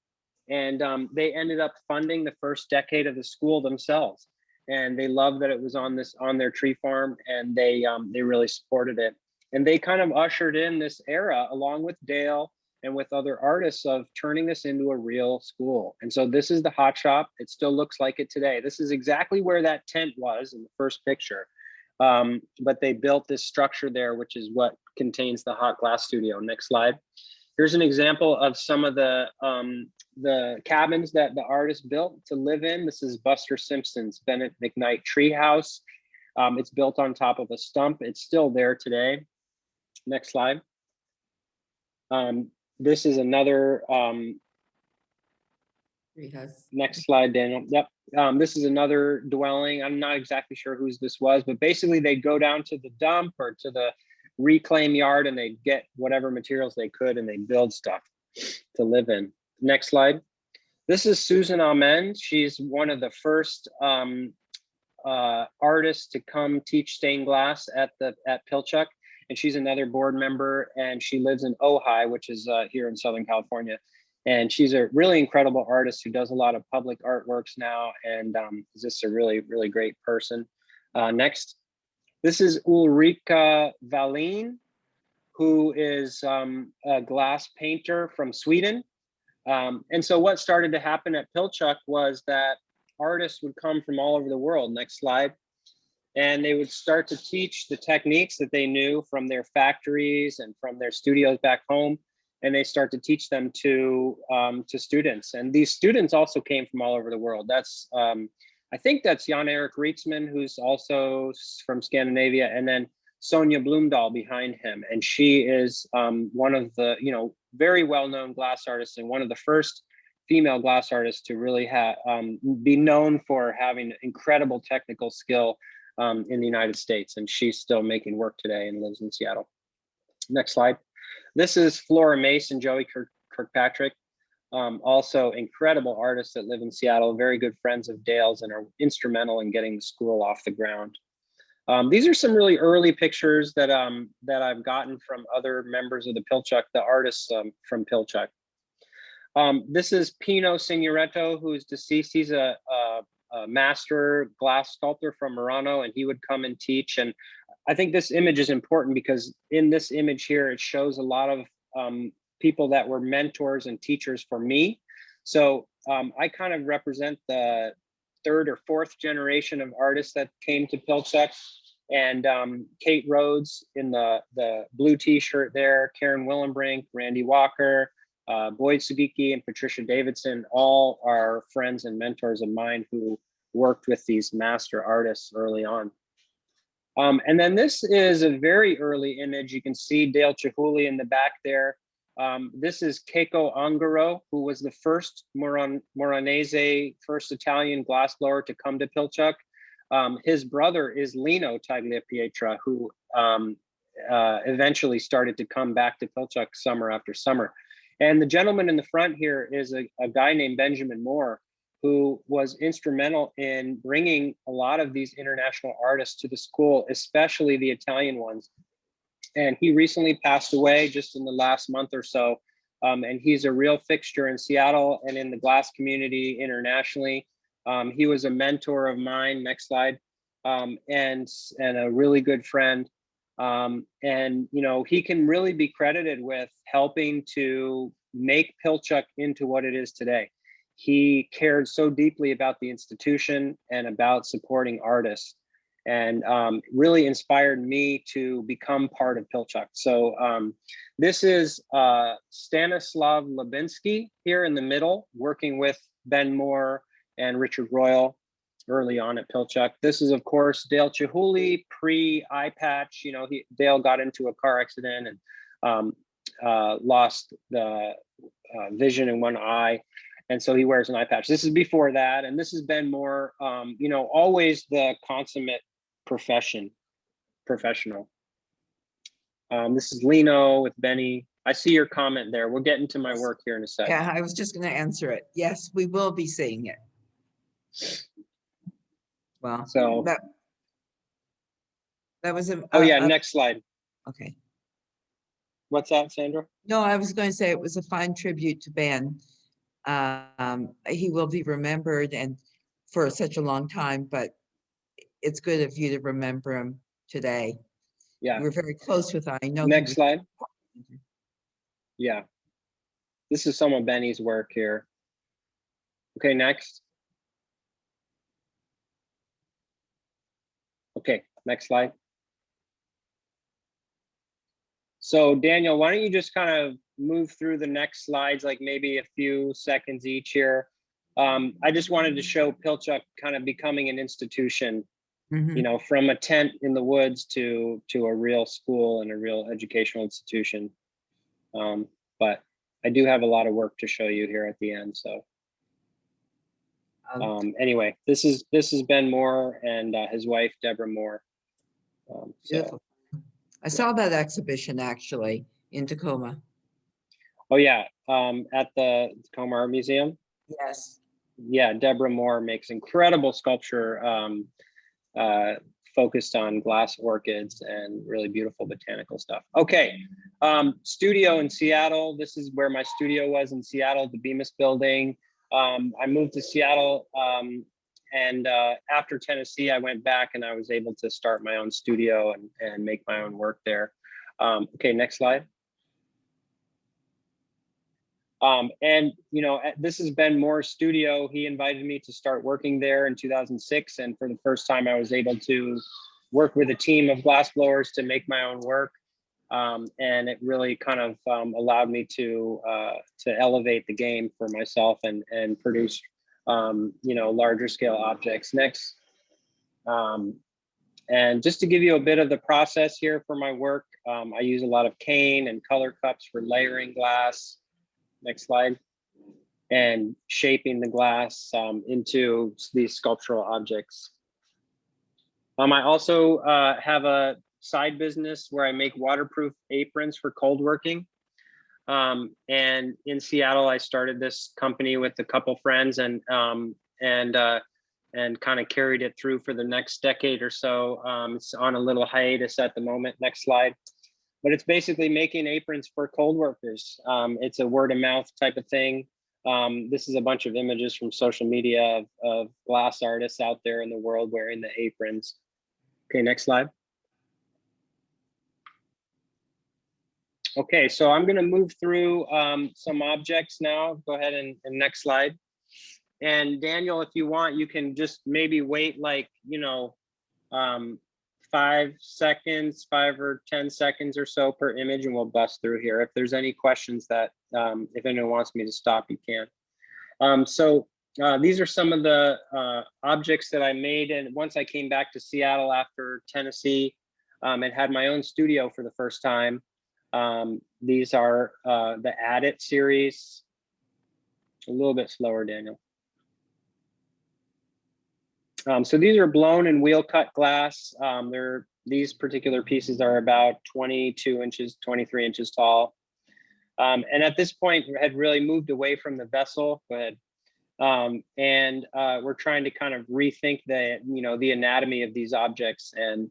And they ended up funding the first decade of the school themselves. And they loved that it was on their tree farm, and they really supported it. And they kind of ushered in this era along with Dale and with other artists of turning this into a real school. And so this is the hot shop. It still looks like it today. This is exactly where that tent was in the first picture. But they built this structure there, which is what contains the hot glass studio. Next slide. Here's an example of some of the cabins that the artist built to live in. This is Buster Simpson's Bennett McKnight treehouse. It's built on top of a stump. It's still there today. Next slide. This is another, next slide, Daniel. Yep. This is another dwelling. I'm not exactly sure whose this was, but basically they go down to the dump or to the reclaim yard, and they get whatever materials they could, and they build stuff to live in. Next slide. This is Susan Amen. She's one of the first artists to come teach stained glass at Pilchuck. And she's another board member, and she lives in Ojai, which is here in Southern California. And she's a really incredible artist who does a lot of public artworks now, and is just a really, really great person. Next, this is Ulrika Wallin, who is a glass painter from Sweden. And so what started to happen at Pilchuck was that artists would come from all over the world. Next slide. And they would start to teach the techniques that they knew from their factories and from their studios back home. And they start to teach them to students. And these students also came from all over the world. That's, I think that's Jan Erik Rietzman, who's also from Scandinavia, and then Sonia Blumdahl behind him. And she is one of the, very well-known glass artists, and one of the first female glass artists to really be known for having incredible technical skill in the United States. And she's still making work today and lives in Seattle. Next slide. This is Flora Mace and Joey Kirkpatrick, also incredible artists that live in Seattle, very good friends of Dale's, and are instrumental in getting the school off the ground. These are some really early pictures that I've gotten from other members of the Pilchuck, the artists from Pilchuck. This is Pino Signoretto, who's deceased. He's a master glass sculptor from Murano, and he would come and teach. And I think this image is important because in this image here, it shows a lot of people that were mentors and teachers for me. So I kind of represent the third or fourth generation of artists that came to Pilchuck. And Kate Rhodes in the blue t-shirt there, Karen Willenbrink, Randy Walker, Boyd Sugiki, and Patricia Davidson, all are friends and mentors of mine who worked with these master artists early on. And then this is a very early image. You can see Dale Chihuly in the back there. This is Keiko Ongaro, who was the first Moranese, first Italian glassblower to come to Pilchuck. His brother is Lino Tagliapietra, who eventually started to come back to Pilchuck summer after summer. And the gentleman in the front here is a guy named Benjamin Moore, who was instrumental in bringing a lot of these international artists to the school, especially the Italian ones. And he recently passed away just in the last month or so. And he's a real fixture in Seattle and in the glass community internationally. He was a mentor of mine, next slide, and a really good friend. And, he can really be credited with helping to make Pilchuck into what it is today. he cared so deeply about the institution and about supporting artists, and really inspired me to become part of Pilchuck. So this is Stanislav Lubinsky here in the middle, working with Ben Moore and Richard Royal early on at Pilchuck. This is, of course, Dale Chihuly pre-eye patch. You know, Dale got into a car accident and lost the vision in one eye. And so he wears an eye patch. This is before that. And this has been more, you know, always the consummate professional. This is Lino with Benny. I see your comment there. We'll get into my work here in a second. Yeah, I was just going to answer it. Yes, we will be seeing it. Well, so that was a. Oh yeah, next slide. Okay. What's that, Sandra? No, I was going to say it was a fine tribute to Ben. He will be remembered and for such a long time, but it's good of you to remember him today. Yeah. We're very close with, I know. Next slide. Yeah. This is some of Benny's work here. Okay, next. Okay, next slide. So Daniel, why don't you just kind of move through the next slides, like maybe a few seconds each here. I just wanted to show Pilchuck kind of becoming an institution, you know, from a tent in the woods to a real school and a real educational institution. But I do have a lot of work to show you here at the end. So anyway, this is Ben Moore and his wife, Deborah Moore. So I saw that exhibition actually in Tacoma. Oh yeah, at the Tacoma Art Museum. Yes. Yeah, Deborah Moore makes incredible sculpture focused on glass orchids and really beautiful botanical stuff. Okay, studio in Seattle. This is where my studio was in Seattle, the Bemis building. I moved to Seattle and after Tennessee, I went back and I was able to start my own studio and make my own work there. Okay, next slide. And you know, this has Ben Moore's studio. He invited me to start working there in 2006, and for the first time, I was able to work with a team of glassblowers to make my own work, and it really kind of allowed me to elevate the game for myself and produce you know, larger scale objects. Next, and just to give you a bit of the process here for my work, I use a lot of cane and color cups for layering glass. Next slide. And shaping the glass into these sculptural objects. I also have a side business where I make waterproof aprons for cold working. And in Seattle, I started this company with a couple friends and kind of carried it through for the next decade or so. It's on a little hiatus at the moment. Next slide. But it's basically making aprons for cold workers. It's a word of mouth type of thing. This is a bunch of images from social media of glass artists out there in the world wearing the aprons. Okay, next slide. Okay, so I'm gonna move through some objects now. Go ahead and next slide. And Daniel, if you want, you can just maybe wait like, you know, 5 seconds, 5 or 10 seconds or so per image, and we'll bust through here. If there's any questions that, if anyone wants me to stop, you can. So these are some of the objects that I made. And once I came back to Seattle after Tennessee and had my own studio for the first time, these are the Add It series. A little bit slower, Daniel. So these are blown and wheel cut glass. These particular pieces are about 22 inches, 23 inches tall. And at this point, had really moved away from the vessel. Go ahead. And we're trying to kind of rethink the anatomy of these objects and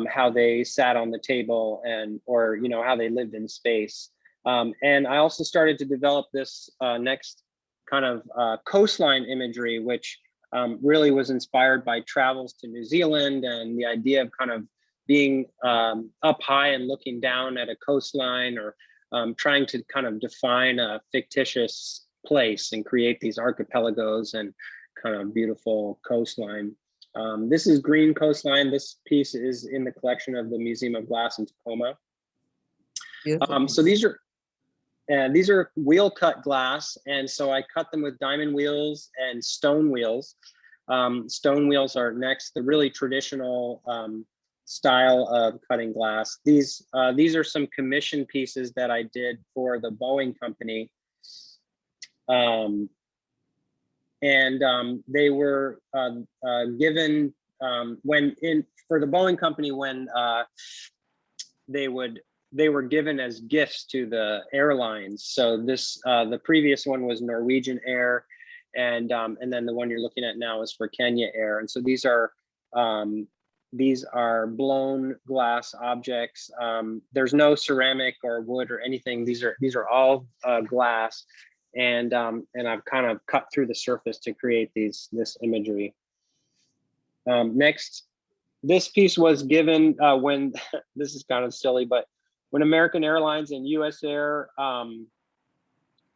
how they sat on the table or how they lived in space. And I also started to develop this next kind of coastline imagery, which really was inspired by travels to New Zealand and the idea of kind of being up high and looking down at a coastline, or trying to kind of define a fictitious place and create these archipelagos and kind of beautiful coastline. This is Green Coastline. This piece is in the collection of the Museum of Glass in Tacoma. So these are wheel cut glass, and so I cut them with diamond wheels and stone wheels. Stone wheels are next, the really traditional style of cutting glass. These are some commission pieces that I did for the Boeing company. They were given for the Boeing company when they were given as gifts to the airlines. So this the previous one was Norwegian Air, and then the one you're looking at now is for Kenya Air. And so these are blown glass objects. There's no ceramic or wood or anything. These are all glass. And I've kind of cut through the surface to create this imagery. Next, this piece was given when, this is kind of silly, but when American Airlines and US Air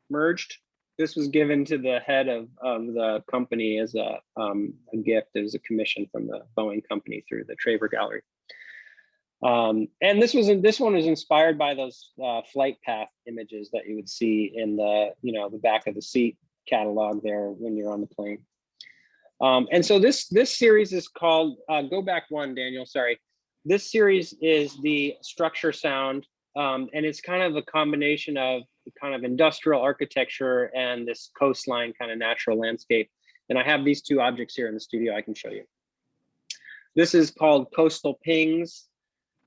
merged, this was given to the head of the company as a gift, as a commission from the Boeing company through the Traver Gallery. And this one was inspired by those flight path images that you would see in the back of the seat catalog there when you're on the plane. And so this series is called, go back one, Daniel, sorry. This series is the structure sound, and it's kind of a combination of kind of industrial architecture and this coastline kind of natural landscape. And I have these two objects here in the studio I can show you. This is called Coastal Pings.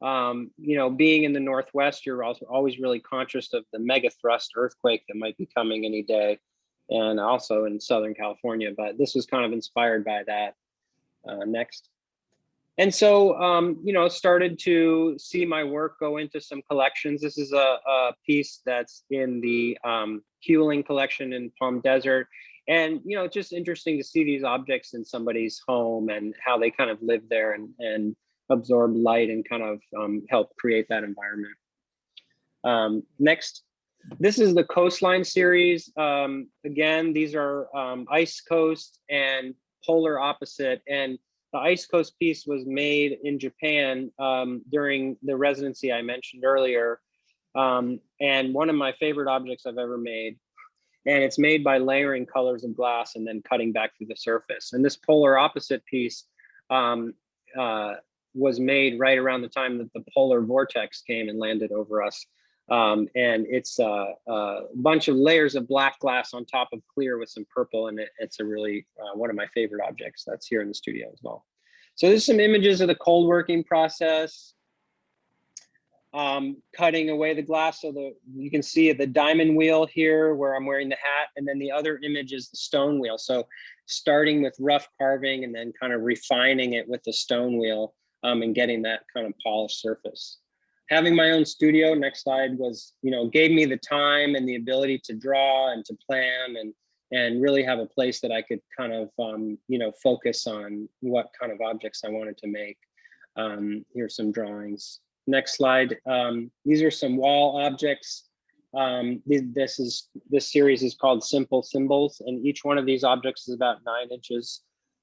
Being in the Northwest, you're also always really conscious of the mega thrust earthquake that might be coming any day, and also in Southern California, but this was kind of inspired by that. Next. And so, started to see my work go into some collections. This is a piece that's in the Hewling collection in Palm Desert. And, it's just interesting to see these objects in somebody's home and how they kind of live there and absorb light and kind of help create that environment. Next, this is the Coastline series. Again, these are ice coast and polar opposite. And the ice coast piece was made in Japan during the residency I mentioned earlier. And one of my favorite objects I've ever made. And it's made by layering colors of glass and then cutting back through the surface. And this polar opposite piece was made right around the time that the polar vortex came and landed over us. And it's a bunch of layers of black glass on top of clear with some purple, and it's a really one of my favorite objects that's here in the studio as well. So there's some images of the cold working process, cutting away the glass. So you can see the diamond wheel here where I'm wearing the hat, and then the other image is the stone wheel. So starting with rough carving and then kind of refining it with the stone wheel and getting that kind of polished surface. Having my own studio, next slide, was, gave me the time and the ability to draw and to plan and really have a place that I could kind of, focus on what kind of objects I wanted to make. Here's some drawings. Next slide. These are some wall objects. This series is called Simple Symbols, and each one of these objects is about 9 inches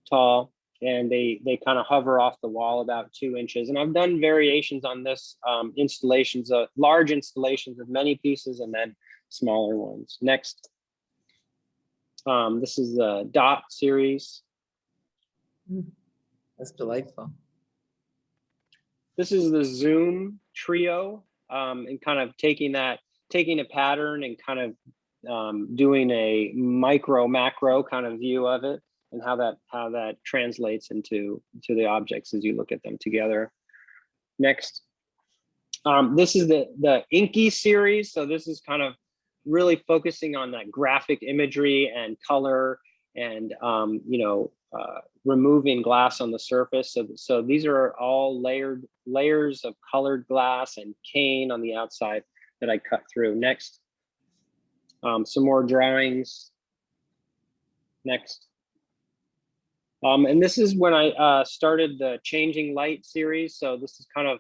tall. And they kind of hover off the wall about 2 inches. And I've done variations on this, installations, large installations of many pieces and then smaller ones. Next. This is the Dot series. That's delightful. This is the Zoom trio, and kind of taking a pattern and kind of doing a micro macro kind of view of it, and how that translates into the objects as you look at them together. Next, this is the Inky series. So this is kind of really focusing on that graphic imagery and color and removing glass on the surface. So these are all layers of colored glass and cane on the outside that I cut through. Next, some more drawings. Next. And this is when I started the Changing Light series. So this is kind of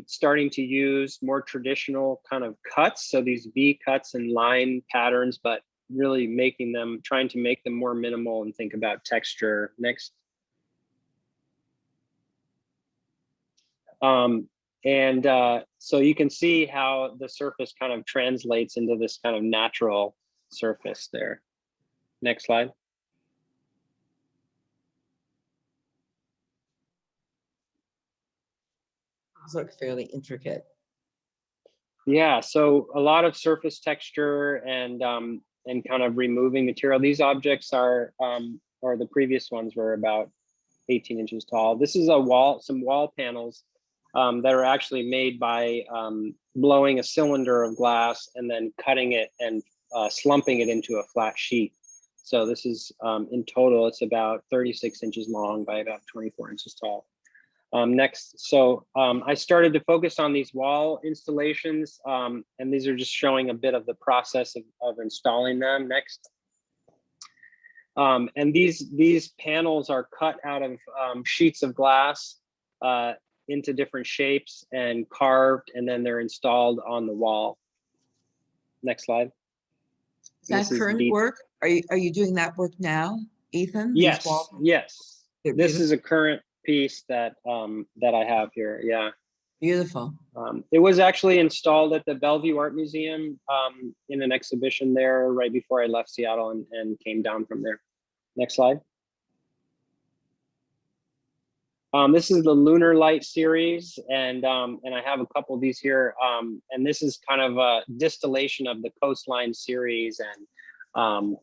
starting to use more traditional kind of cuts. So these V cuts and line patterns, but really trying to make them more minimal and think about texture. Next. So you can see how the surface kind of translates into this kind of natural surface there. Next slide. Those look fairly intricate. Yeah, so a lot of surface texture and kind of removing material. These objects are, or the previous ones were about 18 inches tall. This is some wall panels that are actually made by blowing a cylinder of glass and then cutting it and slumping it into a flat sheet. So this is in total, it's about 36 inches long by about 24 inches tall. Next, so I started to focus on these wall installations, and these are just showing a bit of the process of installing them. Next. And these panels are cut out of sheets of glass into different shapes and carved, and then they're installed on the wall. Next slide. Is that current work? Are you doing that work now, Ethan? Yes, yes. This is a current piece that I have here. Yeah. Beautiful. It was actually installed at the Bellevue Art Museum in an exhibition there right before I left Seattle and came down from there. Next slide. This is the Lunar Light series, and I have a couple of these here. And this is kind of a distillation of the Coastline series and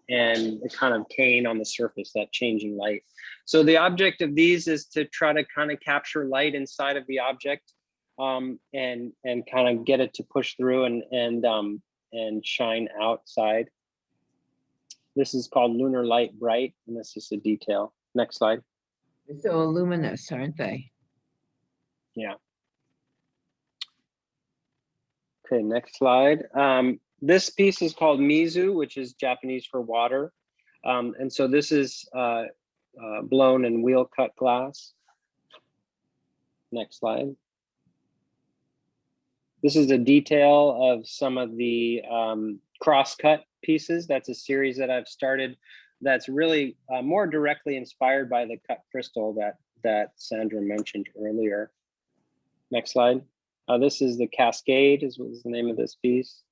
the kind of cane on the surface, that changing light. So the object of these is to try to kind of capture light inside of the object and kind of get it to push through and shine outside. This is called Lunar Light Bright, and this is a detail. Next slide. They're so luminous, aren't they? Yeah. Okay, next slide. This piece is called Mizu, which is Japanese for water. And so this is blown and wheel cut glass. Next slide. This is a detail of some of the cross-cut pieces. That's a series that I've started that's really more directly inspired by the cut crystal that Sandra mentioned earlier. Next slide. This is the Cascade, is what is the name of this piece.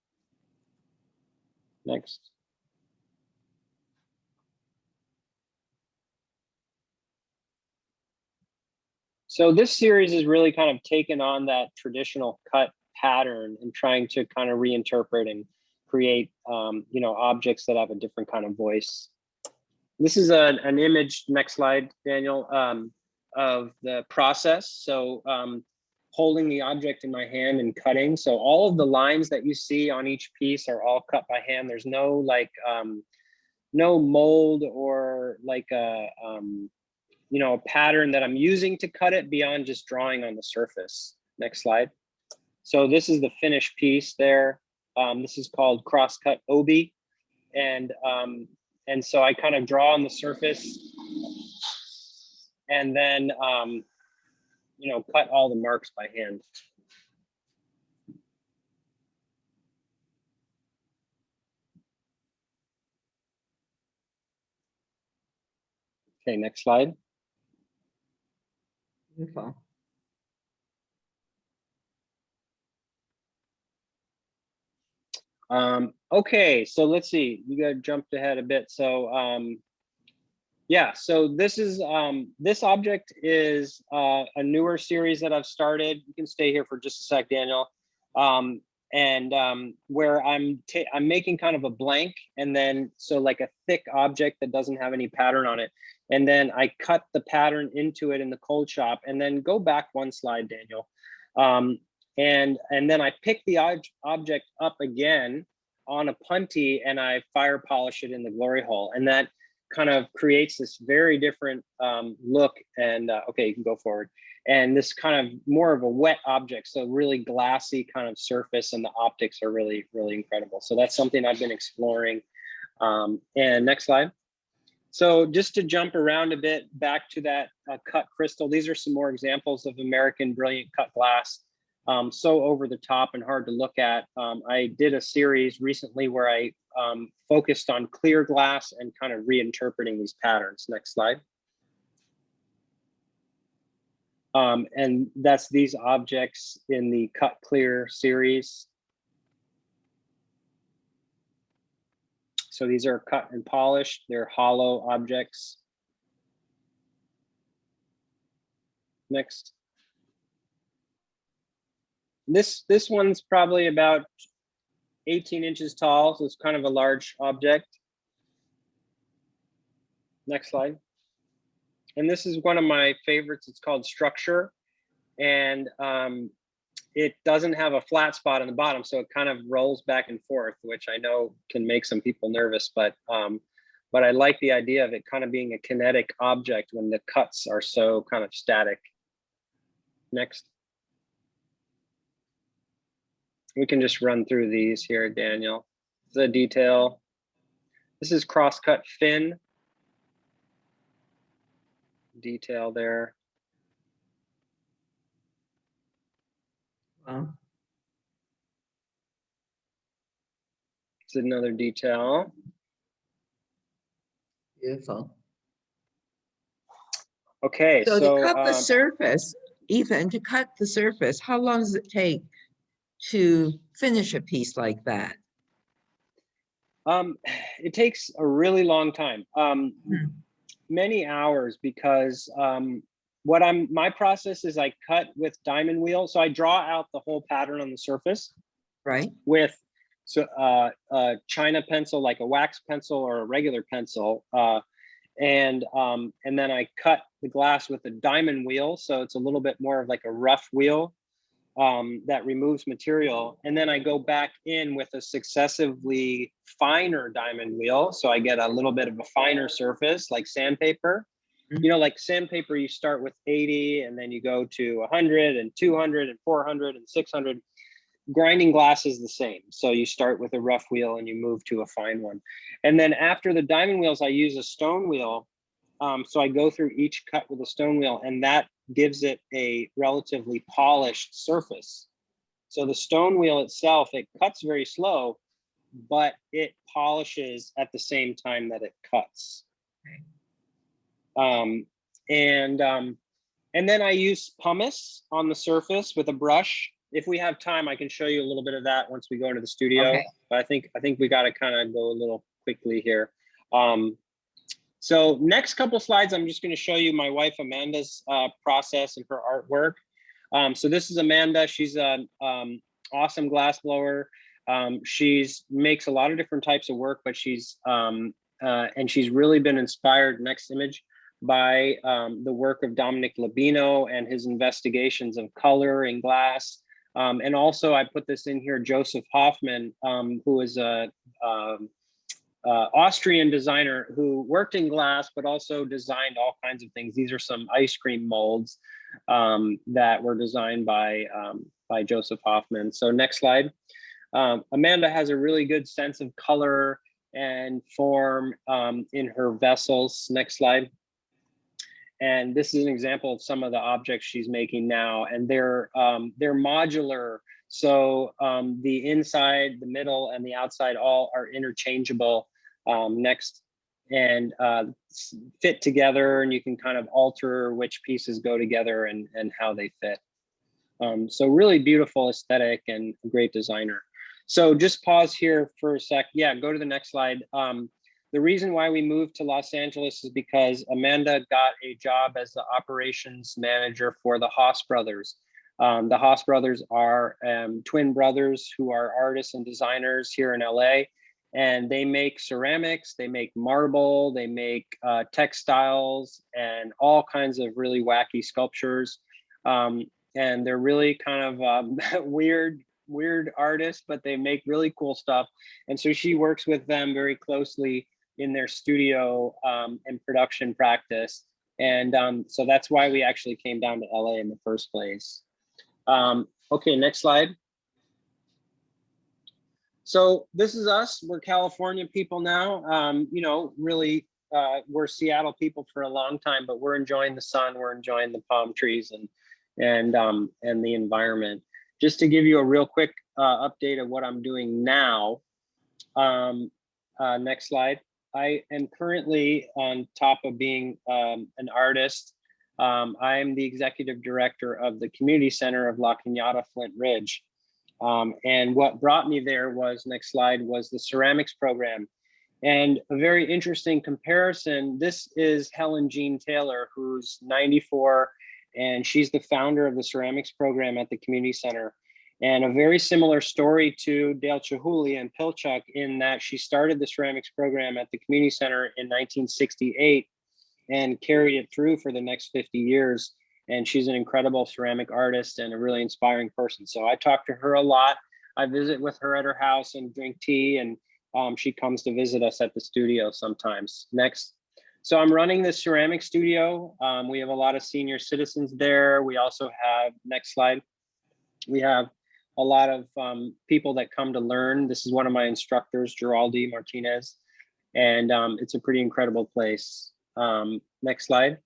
Next. So this series is really kind of taken on that traditional cut pattern and trying to kind of reinterpret and create, objects that have a different kind of voice. This is an image, next slide, Daniel, of the process. So holding the object in my hand and cutting. So all of the lines that you see on each piece are all cut by hand. There's no no mold or like a pattern that I'm using to cut it beyond just drawing on the surface. Next slide. So this is the finished piece there. This is called crosscut obi. And so I kind of draw on the surface and then, cut all the marks by hand. Okay, next slide. Beautiful. Okay, so let's see, you got jumped ahead a bit. So yeah, so this is this object is a newer series that I've started. You can stay here for just a sec, Daniel. Where I'm making kind of a blank, and then so like a thick object that doesn't have any pattern on it, and then I cut the pattern into it in the cold shop, and then go back one slide, Daniel. And then I pick the object up again on a punty and I fire polish it in the glory hole, and that kind of creates this very different look. And okay, you can go forward. And this kind of more of a wet object, so really glassy kind of surface, and the optics are really, really incredible. So that's something I've been exploring. And next slide. So just to jump around a bit back to that cut crystal, these are some more examples of American brilliant cut glass. so over the top and hard to look at. I did a series recently where I focused on clear glass and kind of reinterpreting these patterns. Next slide. And that's these objects in the Cut Clear series. So these are cut and polished. They're hollow objects. Next. This one's probably about 18 inches tall, so it's kind of a large object. Next slide. And this is one of my favorites. It's called Structure, and it doesn't have a flat spot on the bottom, so it kind of rolls back and forth, which I know can make some people nervous, but I like the idea of it kind of being a kinetic object when the cuts are so kind of static. Next. We can just run through these here, Daniel. The detail. This is crosscut fin. Detail there. Wow. It's another detail. Beautiful. Okay, So to cut the surface, Ethan, to cut the surface, how long does it take to finish a piece like that? It takes a really long time, many hours, because my process is I cut with diamond wheel. So I draw out the whole pattern on the surface, right, with a China pencil, like a wax pencil or a regular pencil, and then I cut the glass with a diamond wheel, so it's a little bit more of like a rough wheel that removes material. And then I go back in with a successively finer diamond wheel, so I get a little bit of a finer surface, like sandpaper. You know, like sandpaper, you start with 80 and then you go to 100 and 200 and 400 and 600. Grinding glass is the same. So you start with a rough wheel and you move to a fine one. And then after the diamond wheels, I use a stone wheel. So I go through each cut with a stone wheel, and that gives it a relatively polished surface. So the stone wheel itself, it cuts very slow, but it polishes at the same time that it cuts. And then I use pumice on the surface with a brush. If we have time, I can show you a little bit of that once we go into the studio. Okay. But I think we got to kind of go a little quickly here. So next couple slides, I'm just going to show you my wife Amanda's process and her artwork. So this is Amanda. She's an awesome glass blower. She's makes a lot of different types of work, but she's really been inspired, next image, by the work of Dominic Labino and his investigations of color in glass. And also I put this in here, Joseph Hoffman, who is a Austrian designer who worked in glass, but also designed all kinds of things. These are some ice cream molds that were designed by Joseph Hoffman. So next slide. Amanda has a really good sense of color and form in her vessels. Next slide. And this is an example of some of the objects she's making now, and they're modular. So the inside, the middle, and the outside all are interchangeable. Next, and fit together, and you can kind of alter which pieces go together and how they fit. So really beautiful aesthetic and a great designer. So just pause here for a sec. Yeah, go to the next slide. The reason why we moved to Los Angeles is because Amanda got a job as the operations manager for the Haas brothers. The Haas brothers are twin brothers who are artists and designers here in LA. And they make ceramics, they make marble, they make textiles, and all kinds of really wacky sculptures. And they're really kind of weird artists, but they make really cool stuff. And so she works with them very closely in their studio and production practice. And so that's why we actually came down to LA in the first place. Okay, next slide. So this is us. We're California people now. You know, really, we're Seattle people for a long time, but we're enjoying the sun. We're enjoying the palm trees and the environment. just to give you a real quick update of what I'm doing now. Next slide. I am currently, on top of being an artist, I am the executive director of the community center of La Cañada Flint Ridge. And what brought me there was, next slide, was the ceramics program. And a very interesting comparison, this is Helen Jean Taylor, who's 94, and she's the founder of the ceramics program at the community center. And a very similar story to Dale Chihuly and Pilchuck, in that she started the ceramics program at the community center in 1968 and carried it through for the next 50 years. And she's an incredible ceramic artist and a really inspiring person. So I talk to her a lot. I visit with her at her house and drink tea, and she comes to visit us at the studio sometimes. Next. So I'm running this ceramic studio. We have a lot of senior citizens there. We also have, next slide, we have a lot of people that come to learn. This is one of my instructors, Geraldi Martinez, and it's a pretty incredible place. Next slide.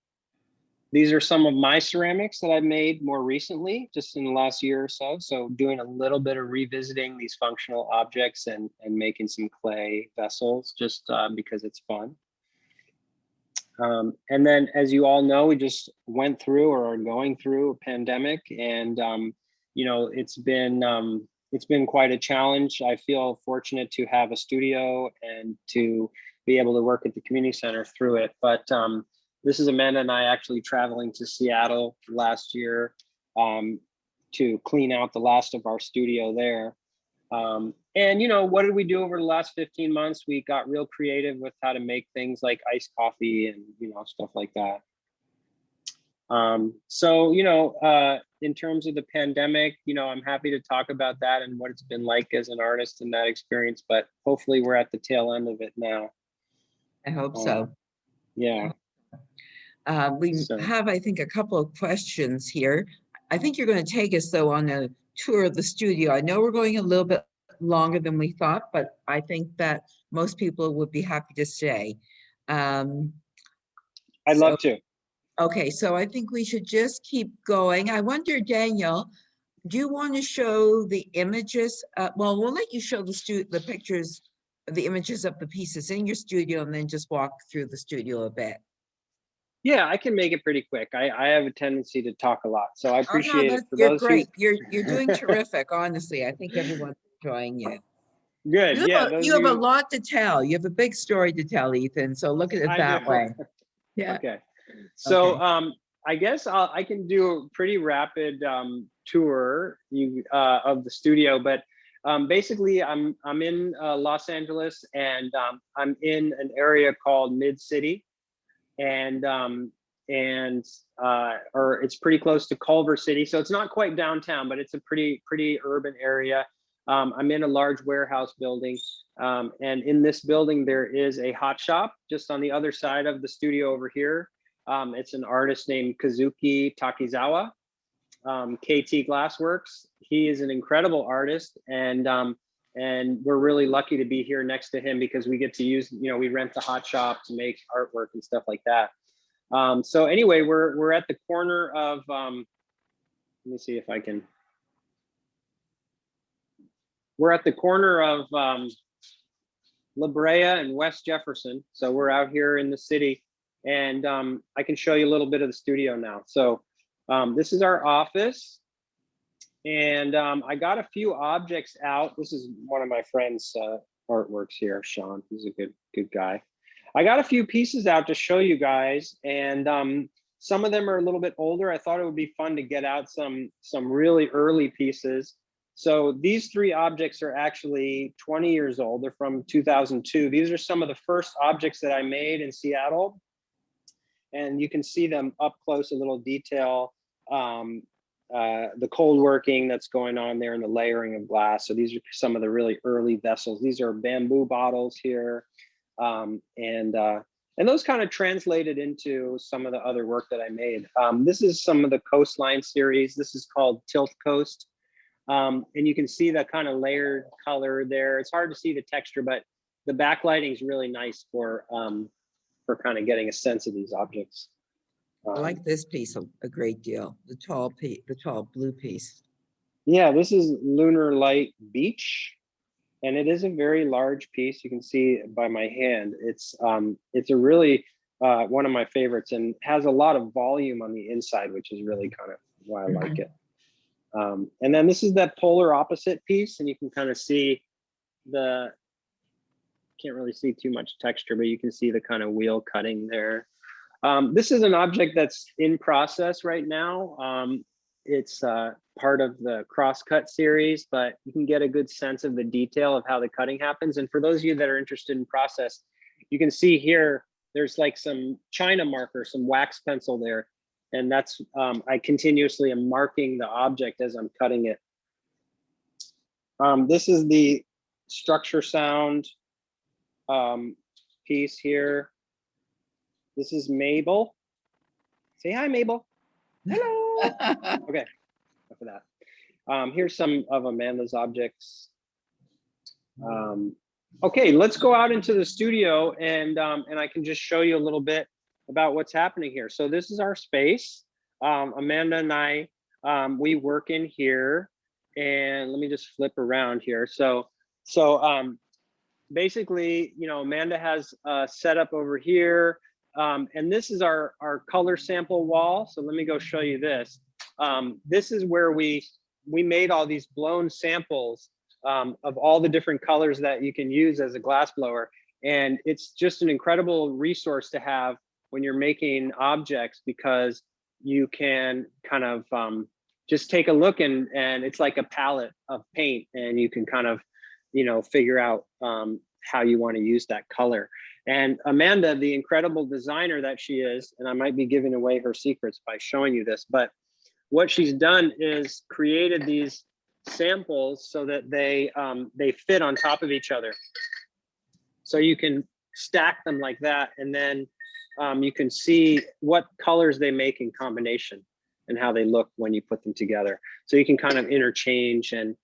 These are some of my ceramics that I've made more recently, just in the last year or so. So doing a little bit of revisiting these functional objects and making some clay vessels, just because it's fun. And then, as you all know, we just went through, or are going through, a pandemic, and you know, it's been quite a challenge. I feel fortunate to have a studio and to be able to work at the community center through it. But this is Amanda and I actually traveling to Seattle last year to clean out the last of our studio there. And, you know, what did we do over the last 15 months? We got real creative with how to make things like iced coffee and, you know, stuff like that. So, you know, in terms of the pandemic, you know, I'm happy to talk about that and what it's been like as an artist in that experience, but hopefully we're at the tail end of it now. I hope so. Yeah. We have, I think, a couple of questions here. I think you're going to take us, though, on a tour of the studio. I know we're going a little bit longer than we thought, but I think that most people would be happy to stay. I'd love to. Okay, so I think we should just keep going. I wonder, Daniel, do you want to show the images? Well, we'll let you show the pictures, the images of the pieces in your studio, and then just walk through the studio a bit. Yeah, I can make it pretty quick. I have a tendency to talk a lot, so I appreciate it. You're great. You're doing terrific. Honestly, I think everyone's enjoying you. Good. You have a lot to tell. You have a big story to tell, Ethan. So look at it that way. Yeah. Okay. So I guess I can do a pretty rapid tour of the studio, but basically I'm in Los Angeles, and I'm in an area called Mid City. And or it's pretty close to Culver City, so it's not quite downtown, but it's a pretty urban area. I'm in a large warehouse building, and in this building there is a hot shop just on the other side of the studio over here. It's an artist named Kazuki Takizawa, KT Glassworks. He is an incredible artist, and we're really lucky to be here next to him because we get to use, you know, we rent the hot shop to make artwork and stuff like that. So anyway, we're at the corner of, let me see if I can. We're at the corner of La Brea and West Jefferson. So we're out here in the city, and I can show you a little bit of the studio now. So this is our office. And I got a few objects out. This is one of my friend's artworks here, Sean. He's a good guy. I got a few pieces out to show you guys, and some of them are a little bit older. I thought it would be fun to get out some really early pieces. So these three objects are actually 20 years old. They're from 2002. These are some of the first objects that I made in Seattle, and you can see them up close, a little detail. The cold working that's going on there and the layering of glass. So these are some of the really early vessels. These are bamboo bottles here. And those kind of translated into some of the other work that I made. This is some of the Coastline series. This is called Tilt Coast. And you can see that kind of layered color there. It's hard to see the texture, but the backlighting is really nice for kind of getting a sense of these objects. I like this piece a great deal. The tall blue piece. Yeah, this is Lunar Light Beach, and it is a very large piece. You can see by my hand. It's a really one of my favorites, and has a lot of volume on the inside, which is really kind of why I like it. And then this is that polar opposite piece, and you can kind of see the, can't really see too much texture, but you can see the kind of wheel cutting there. This is an object that's in process right now. It's part of the crosscut series, but you can get a good sense of the detail of how the cutting happens. And for those of you that are interested in process, you can see here, there's like some China marker, some wax pencil there. And that's, I continuously am marking the object as I'm cutting it. This is the structure sound piece here. This is Mabel. Say hi, Mabel. Hello. Okay, enough of that. Here's some of Amanda's objects. Okay, let's go out into the studio and I can just show you a little bit about what's happening here. So this is our space. Amanda and I, we work in here, and let me just flip around here. So basically, you know, Amanda has a setup over here. And this is our color sample wall. So let me go show you this. This is where we made all these blown samples of all the different colors that you can use as a glass blower. And it's just an incredible resource to have when you're making objects, because you can kind of just take a look, and it's like a palette of paint, and you can kind of, you know, figure out how you want to use that color. And Amanda, the incredible designer that she is, and I might be giving away her secrets by showing you this, but what she's done is created these samples so that they fit on top of each other. So you can stack them like that, and then you can see what colors they make in combination and how they look when you put them together. So you can kind of interchange and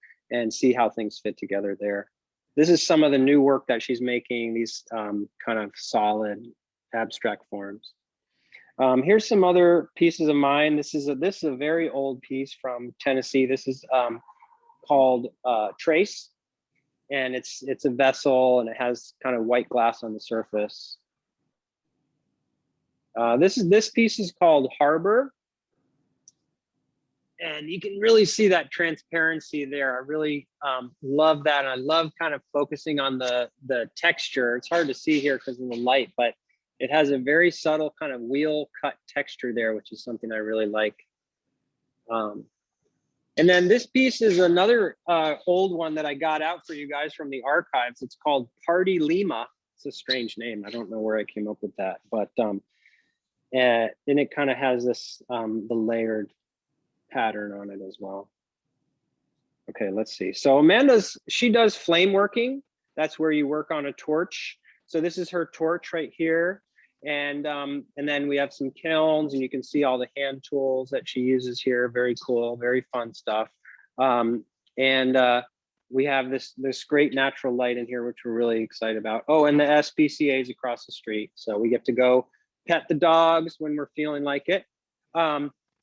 see how things fit together there. This is some of the new work that she's making, these kind of solid abstract forms. Here's some other pieces of mine. This is a very old piece from Tennessee. This is called Trace, and it's a vessel, and it has kind of white glass on the surface. This piece is called Harbor. And you can really see that transparency there. I really love that. And I love kind of focusing on the texture. It's hard to see here because of the light, but it has a very subtle kind of wheel cut texture there, which is something I really like. And then this piece is another old one that I got out for you guys from the archives. It's called Party Lima. It's a strange name. I don't know where I came up with that, but and it kind of has this the layered pattern on it as well. Okay, let's see. So she does flame working. That's where you work on a torch. So this is her torch right here. And then we have some kilns, and you can see all the hand tools that she uses here. Very cool, very fun stuff. We have this great natural light in here, which we're really excited about. Oh, and the SPCA is across the street. So we get to go pet the dogs when we're feeling like it.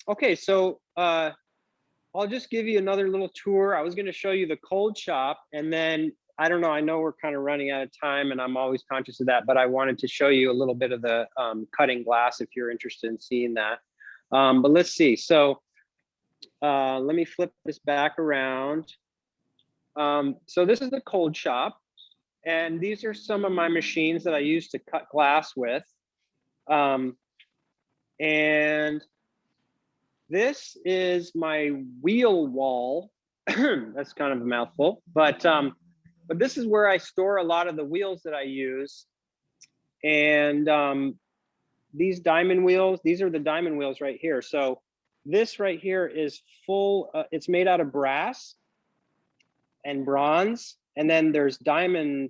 Okay, so I'll just give you another little tour. I was going to show you the cold shop, and then I don't know, I know we're kind of running out of time, and I'm always conscious of that, but I wanted to show you a little bit of the cutting glass if you're interested in seeing that. But let's see. So let me flip this back around. So this is the cold shop, and these are some of my machines that I use to cut glass with. And this is my wheel wall. That's kind of a mouthful, but this is where I store a lot of the wheels that I use. And these diamond wheels, these are the diamond wheels right here. So this right here is full, it's made out of brass and bronze. And then there's diamond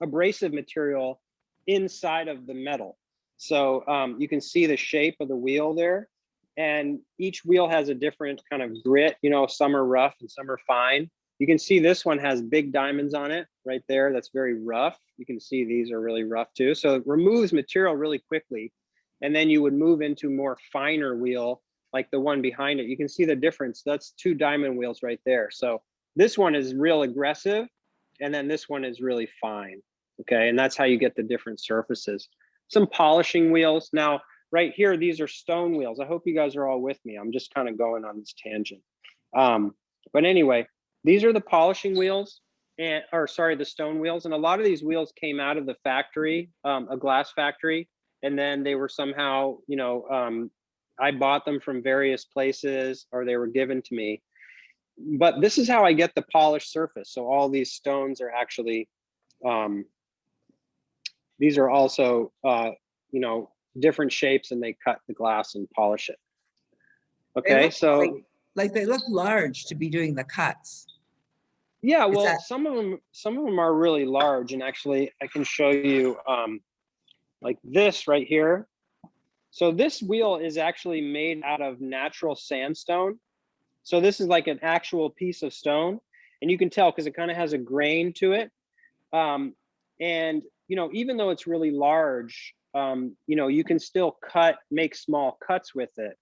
abrasive material inside of the metal. So you can see the shape of the wheel there, and each wheel has a different kind of grit. You know, some are rough and some are fine. You can see this one has big diamonds on it right there. That's very rough. You can see these are really rough too. So it removes material really quickly. And then you would move into more finer wheel like the one behind it, you can see the difference. That's 2 diamond wheels right there. So this one is real aggressive, and then this one is really fine. Okay, and that's how you get the different surfaces. Some polishing wheels. Now, right here, these are stone wheels. I hope you guys are all with me. I'm just kind of going on this tangent. But anyway, these are the polishing wheels, the stone wheels. And a lot of these wheels came out of the factory, a glass factory, and then they were somehow, I bought them from various places, or they were given to me. But this is how I get the polished surface. So all these stones are actually, these are also, different shapes, and they cut the glass and polish it. Okay, so like they look large to be doing the cuts. Yeah, well, some of them are really large, and actually I can show you like this right here. So this wheel is actually made out of natural sandstone. So this is like an actual piece of stone, and you can tell because it kind of has a grain to it. And even though it's really large, you can still make small cuts with it.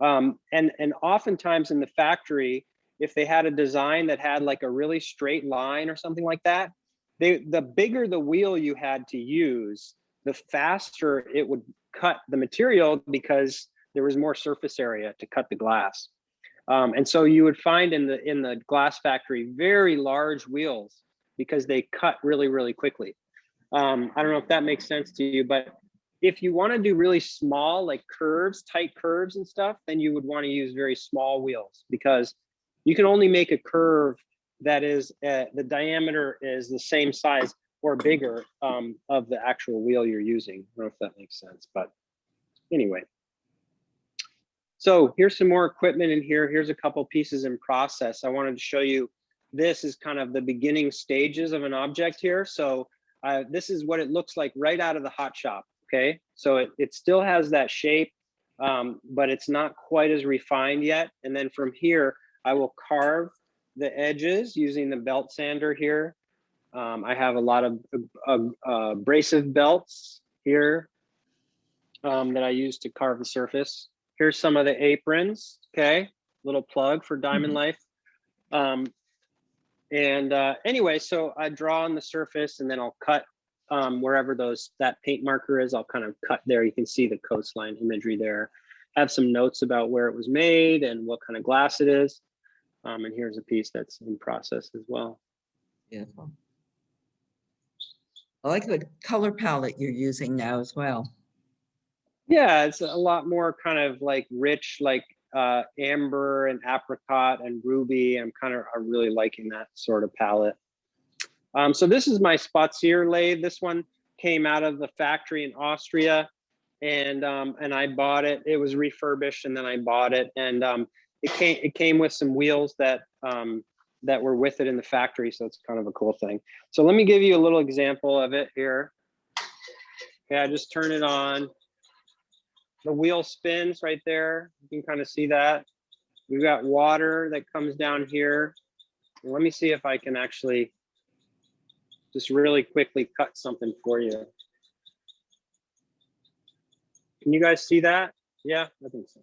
And oftentimes in the factory, if they had a design that had like a really straight line or something like that, the bigger the wheel you had to use, the faster it would cut the material because there was more surface area to cut the glass. And so you would find in the glass factory very large wheels because they cut really, really quickly. I don't know if that makes sense to you, but if you want to do really small, like tight curves and stuff, then you would want to use very small wheels, because you can only make a curve that is the diameter is the same size or bigger of the actual wheel you're using. I don't know if that makes sense, but anyway. So here's some more equipment in here. Here's a couple pieces in process. I wanted to show you, this is kind of the beginning stages of an object here. So this is what it looks like right out of the hot shop. Okay, so it still has that shape, but it's not quite as refined yet. And then from here, I will carve the edges using the belt sander here. I have a lot of abrasive belts here that I use to carve the surface. Here's some of the aprons, okay? Little plug for Diamond Life. Anyway, so I draw on the surface, and then I'll cut wherever that paint marker is. I'll kind of cut there. You can see the coastline imagery there. I have some notes about where it was made and what kind of glass it is. And here's a piece that's in process as well. Beautiful. I like the color palette you're using now as well. Yeah, it's a lot more kind of like rich, like amber and apricot and ruby. I'm really liking that sort of palette. So this is my Spazier lathe. This one came out of the factory in Austria, and I bought it. It was refurbished, and then I bought it, and it came with some wheels that were with it in the factory. So it's kind of a cool thing. So let me give you a little example of it here. Okay, I just turn it on. The wheel spins right there. You can kind of see that. We've got water that comes down here. Let me see if I can actually just really quickly cut something for you. Can you guys see that? Yeah, I think so.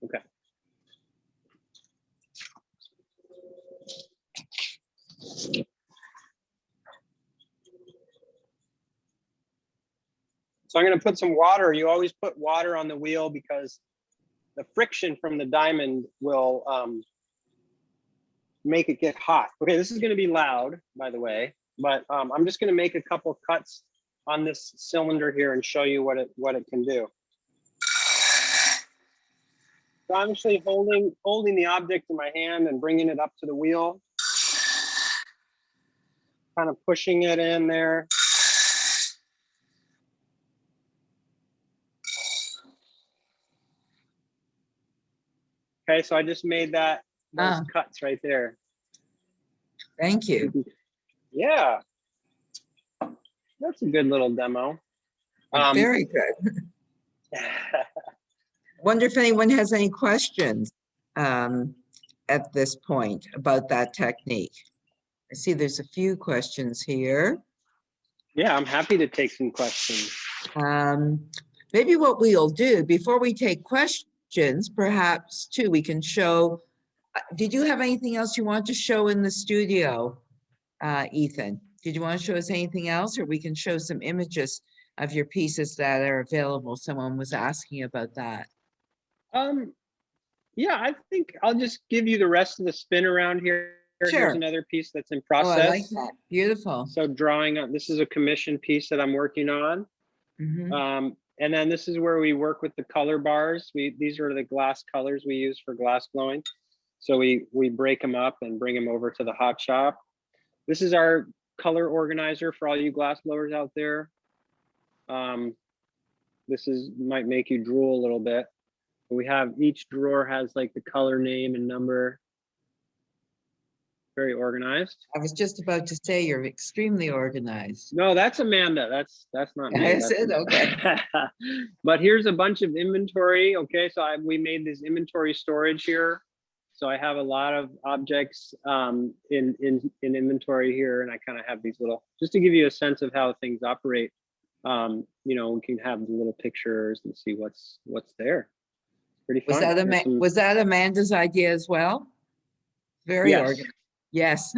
Okay. So I'm going to put some water. You always put water on the wheel because the friction from the diamond will make it get hot. Okay, this is going to be loud, by the way, but I'm just going to make a couple cuts on this cylinder here and show you what it can do. So I'm actually holding the object in my hand and bringing it up to the wheel, kind of pushing it in there. Okay, so I just made those cuts right there. Thank you. Yeah, that's a good little demo. Very good. Wonder if anyone has any questions at this point about that technique. I see there's a few questions here. Yeah, I'm happy to take some questions. Maybe what we'll do before we take questions, questions, perhaps too, we can show, did you have anything else you want to show in the studio, Ethan? Did you want to show us anything else, or we can show some images of your pieces that are available? Someone was asking about that. Yeah, I think I'll just give you the rest of the spin around here. Sure. Here's another piece that's in Oh, I like process. that. Beautiful. So drawing on, this is a commission piece that I'm working on. Mhm. And then this is where we work with the color bars. These are the glass colors we use for glass blowing. So we break them up and bring them over to the hot shop. This is our color organizer for all you glass blowers out there. This might make you drool a little bit. We have, each drawer has like the color name and number. Very organized. I was just about to say you're extremely organized. No, that's Amanda. That's not me. I said, okay. But here's a bunch of inventory. Okay, so we made this inventory storage here. So I have a lot of objects in inventory here, and I kind of have these little, just to give you a sense of how things operate. You know, we can have the little pictures and see what's there. Pretty fun. Was that Amanda's idea as well? Very Yes. organized. Yes.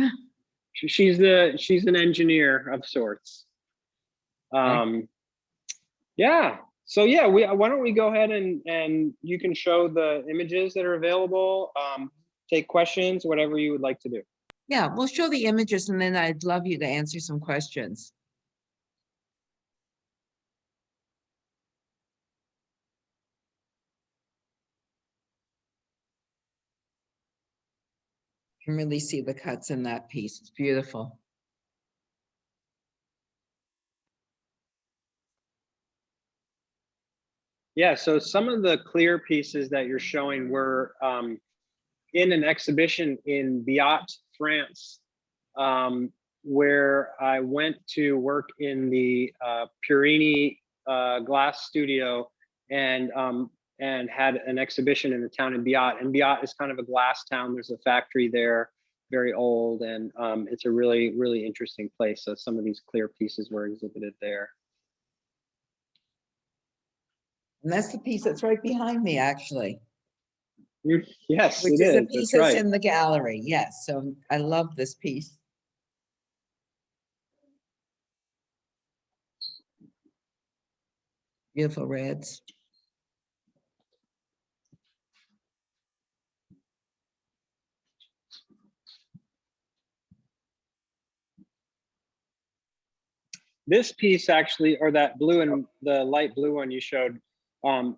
She's an engineer of sorts. Yeah. So yeah, why don't we go ahead and you can show the images that are available, take questions, whatever you would like to do. Yeah, we'll show the images and then I'd love you to answer some questions. You can really see the cuts in that piece. It's beautiful. Yeah, so some of the clear pieces that you're showing were in an exhibition in Biot, France, where I went to work in the Purini glass studio and had an exhibition in the town in Biot. And Biot is kind of a glass town. There's a factory there, very old, and it's a really, really interesting place. So some of these clear pieces were exhibited there. And that's the piece that's right behind me, actually. Yes, which it is is. a piece That's right. in the gallery. Yes, so I love this piece. Beautiful reds. This piece actually, or that blue and the light blue one you showed,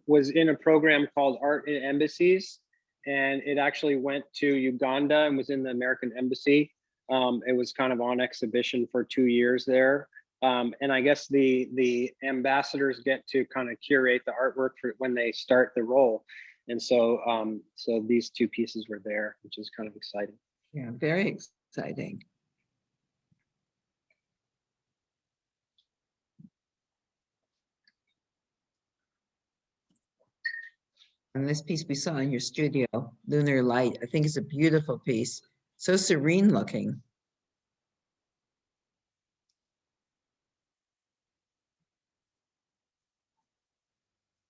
was in a program called Art in Embassies. And it actually went to Uganda and was in the American Embassy. It was kind of on exhibition for 2 years there. And I guess the ambassadors get to kind of curate the artwork for when they start the role. And so, so these two pieces were there, which is kind of exciting. Yeah, very exciting. And this piece we saw in your studio, Lunar Light, I think is a beautiful piece. So serene looking.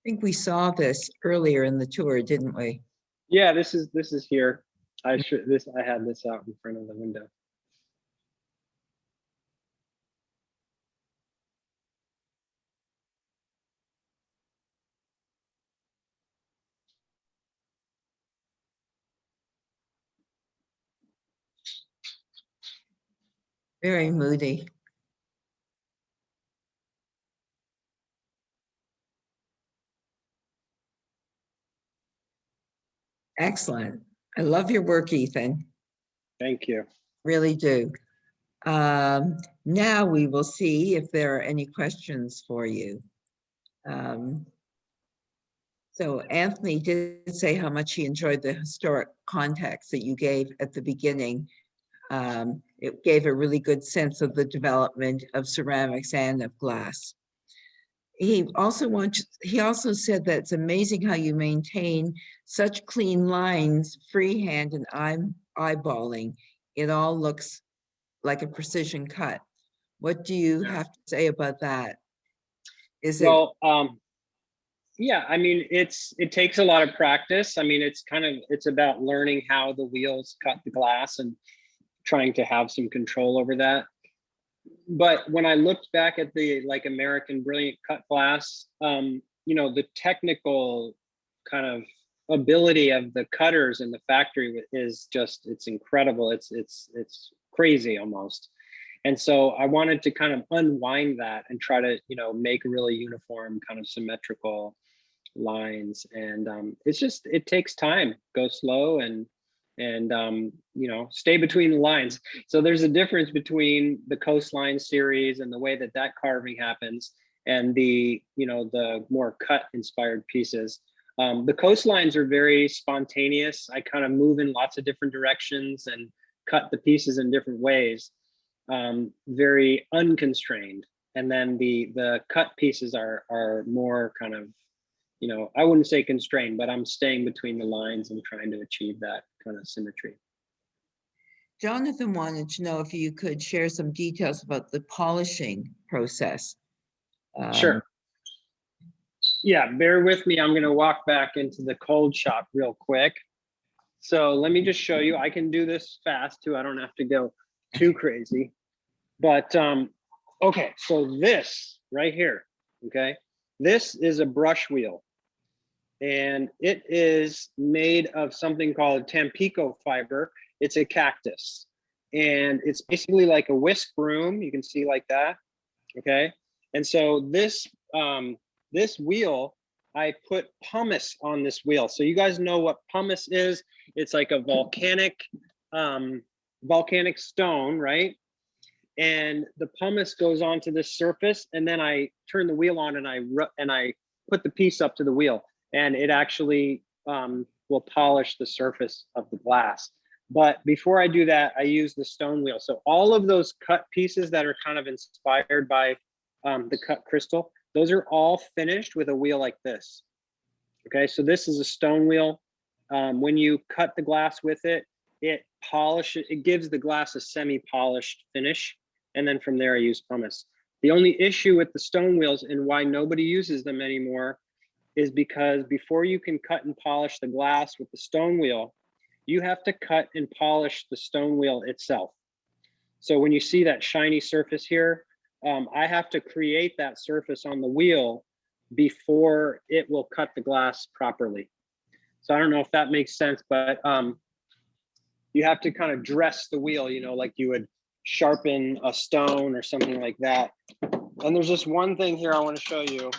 I think we saw this earlier in the tour, didn't we? Yeah, this is here. I had this out in front of the window. Very moody. Excellent. I love your work, Ethan. Thank you. Really do. Now we will see if there are any questions for you. So Anthony did say how much he enjoyed the historic context that you gave at the beginning. It gave a really good sense of the development of ceramics and of glass. He also said that it's amazing how you maintain such clean lines, freehand and eyeballing. It all looks like a precision cut. What do you have to say about that? Is it? Well, Yeah, I mean, it takes a lot of practice. I mean, it's about learning how the wheels cut the glass and trying to have some control over that. But when I looked back at the like American Brilliant Cut class, the technical kind of ability of the cutters in the factory is just, it's incredible. It's crazy almost. And so I wanted to kind of unwind that and try to, make really uniform, kind of symmetrical lines. And it takes time. Go slow and stay between the lines. So there's a difference between the Coastline series and the way that carving happens and the more cut inspired pieces. The coastlines are very spontaneous. I kind of move in lots of different directions and cut the pieces in different ways, very unconstrained. And then the cut pieces are more kind of, I wouldn't say constrained, but I'm staying between the lines and trying to achieve that kind of symmetry. Jonathan wanted to know if you could share some details about the polishing process. Sure. Yeah, bear with me. I'm going to walk back into the cold shop real quick. So let me just show you. I can do this fast too. I don't have to go too crazy. But okay, so this right here, okay, this is a brush wheel. And it is made of something called Tampico fiber. It's a cactus. And it's basically like a whisk broom. You can see like that, okay? And so this wheel, I put pumice on this wheel. So you guys know what pumice is. It's like a volcanic stone, right? And the pumice goes onto this surface, and then I turn the wheel on and I put the piece up to the wheel, and it actually will polish the surface of the glass. But before I do that, I use the stone wheel. So all of those cut pieces that are kind of inspired by the cut crystal, those are all finished with a wheel like this. Okay, so this is a stone wheel. When you cut the glass with it, it gives the glass a semi-polished finish. And then from there, I use pumice. The only issue with the stone wheels and why nobody uses them anymore is because before you can cut and polish the glass with the stone wheel, you have to cut and polish the stone wheel itself. So when you see that shiny surface here, I have to create that surface on the wheel before it will cut the glass properly. So I don't know if that makes sense, but you have to kind of dress the wheel, like you would sharpen a stone or something like that. And there's just one thing here I want to show you.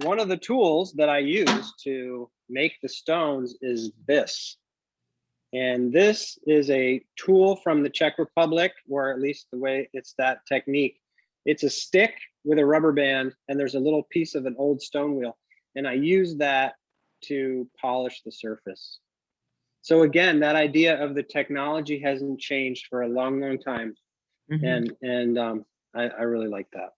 One of the tools that I use to make the stones is this. And this is a tool from the Czech Republic, or at least the way it's that technique. It's a stick with a rubber band, and there's a little piece of an old stone wheel. And I use that to polish the surface. So again, that idea of the technology hasn't changed for a long, long time. And I really like that.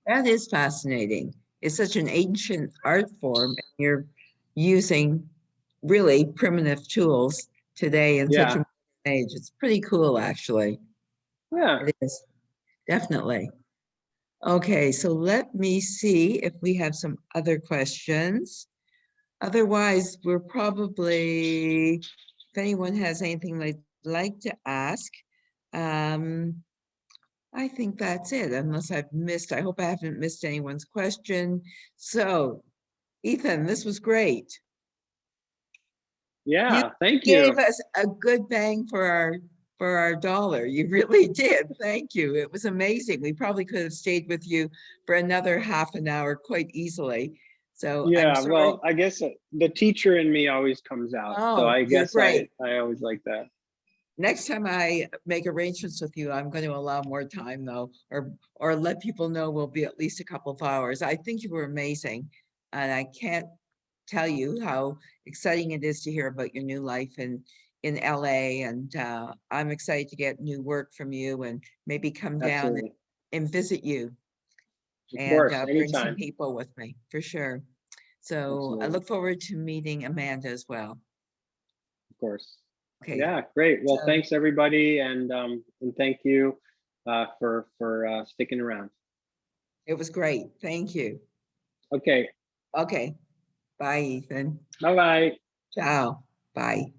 That is fascinating. It's such an ancient art form. And you're using really primitive tools today in such a age. It's pretty cool, actually. Yeah. It is, definitely. Okay, so let me see if we have some other questions. Otherwise, we're probably, if anyone has anything they'd like to ask, I think that's it, unless I've missed, I hope I haven't missed anyone's question. So, Ethan, this was great. Yeah, thank you. you. Gave us a good bang for our dollar. You really did. Thank you. It was amazing. We probably could have stayed with you for another half an hour quite easily. So yeah, well, I guess the teacher in me always comes out. So I guess I always like that. Next time I make arrangements with you, I'm going to allow more time though, or let people know we'll be at least a couple of hours. I think you were amazing, and I can't tell you how exciting it is to hear about your new life in LA. And I'm excited to get new work from you and maybe come down and visit you. Of course, anytime. Bring some people with me for sure. So Absolutely. I look forward to meeting Amanda as well. Of course. Okay. Yeah, great. Well, thanks everybody, and thank you for sticking around. It was great. Thank you. Okay. Okay. Bye, Ethan. Bye bye. Ciao. Bye.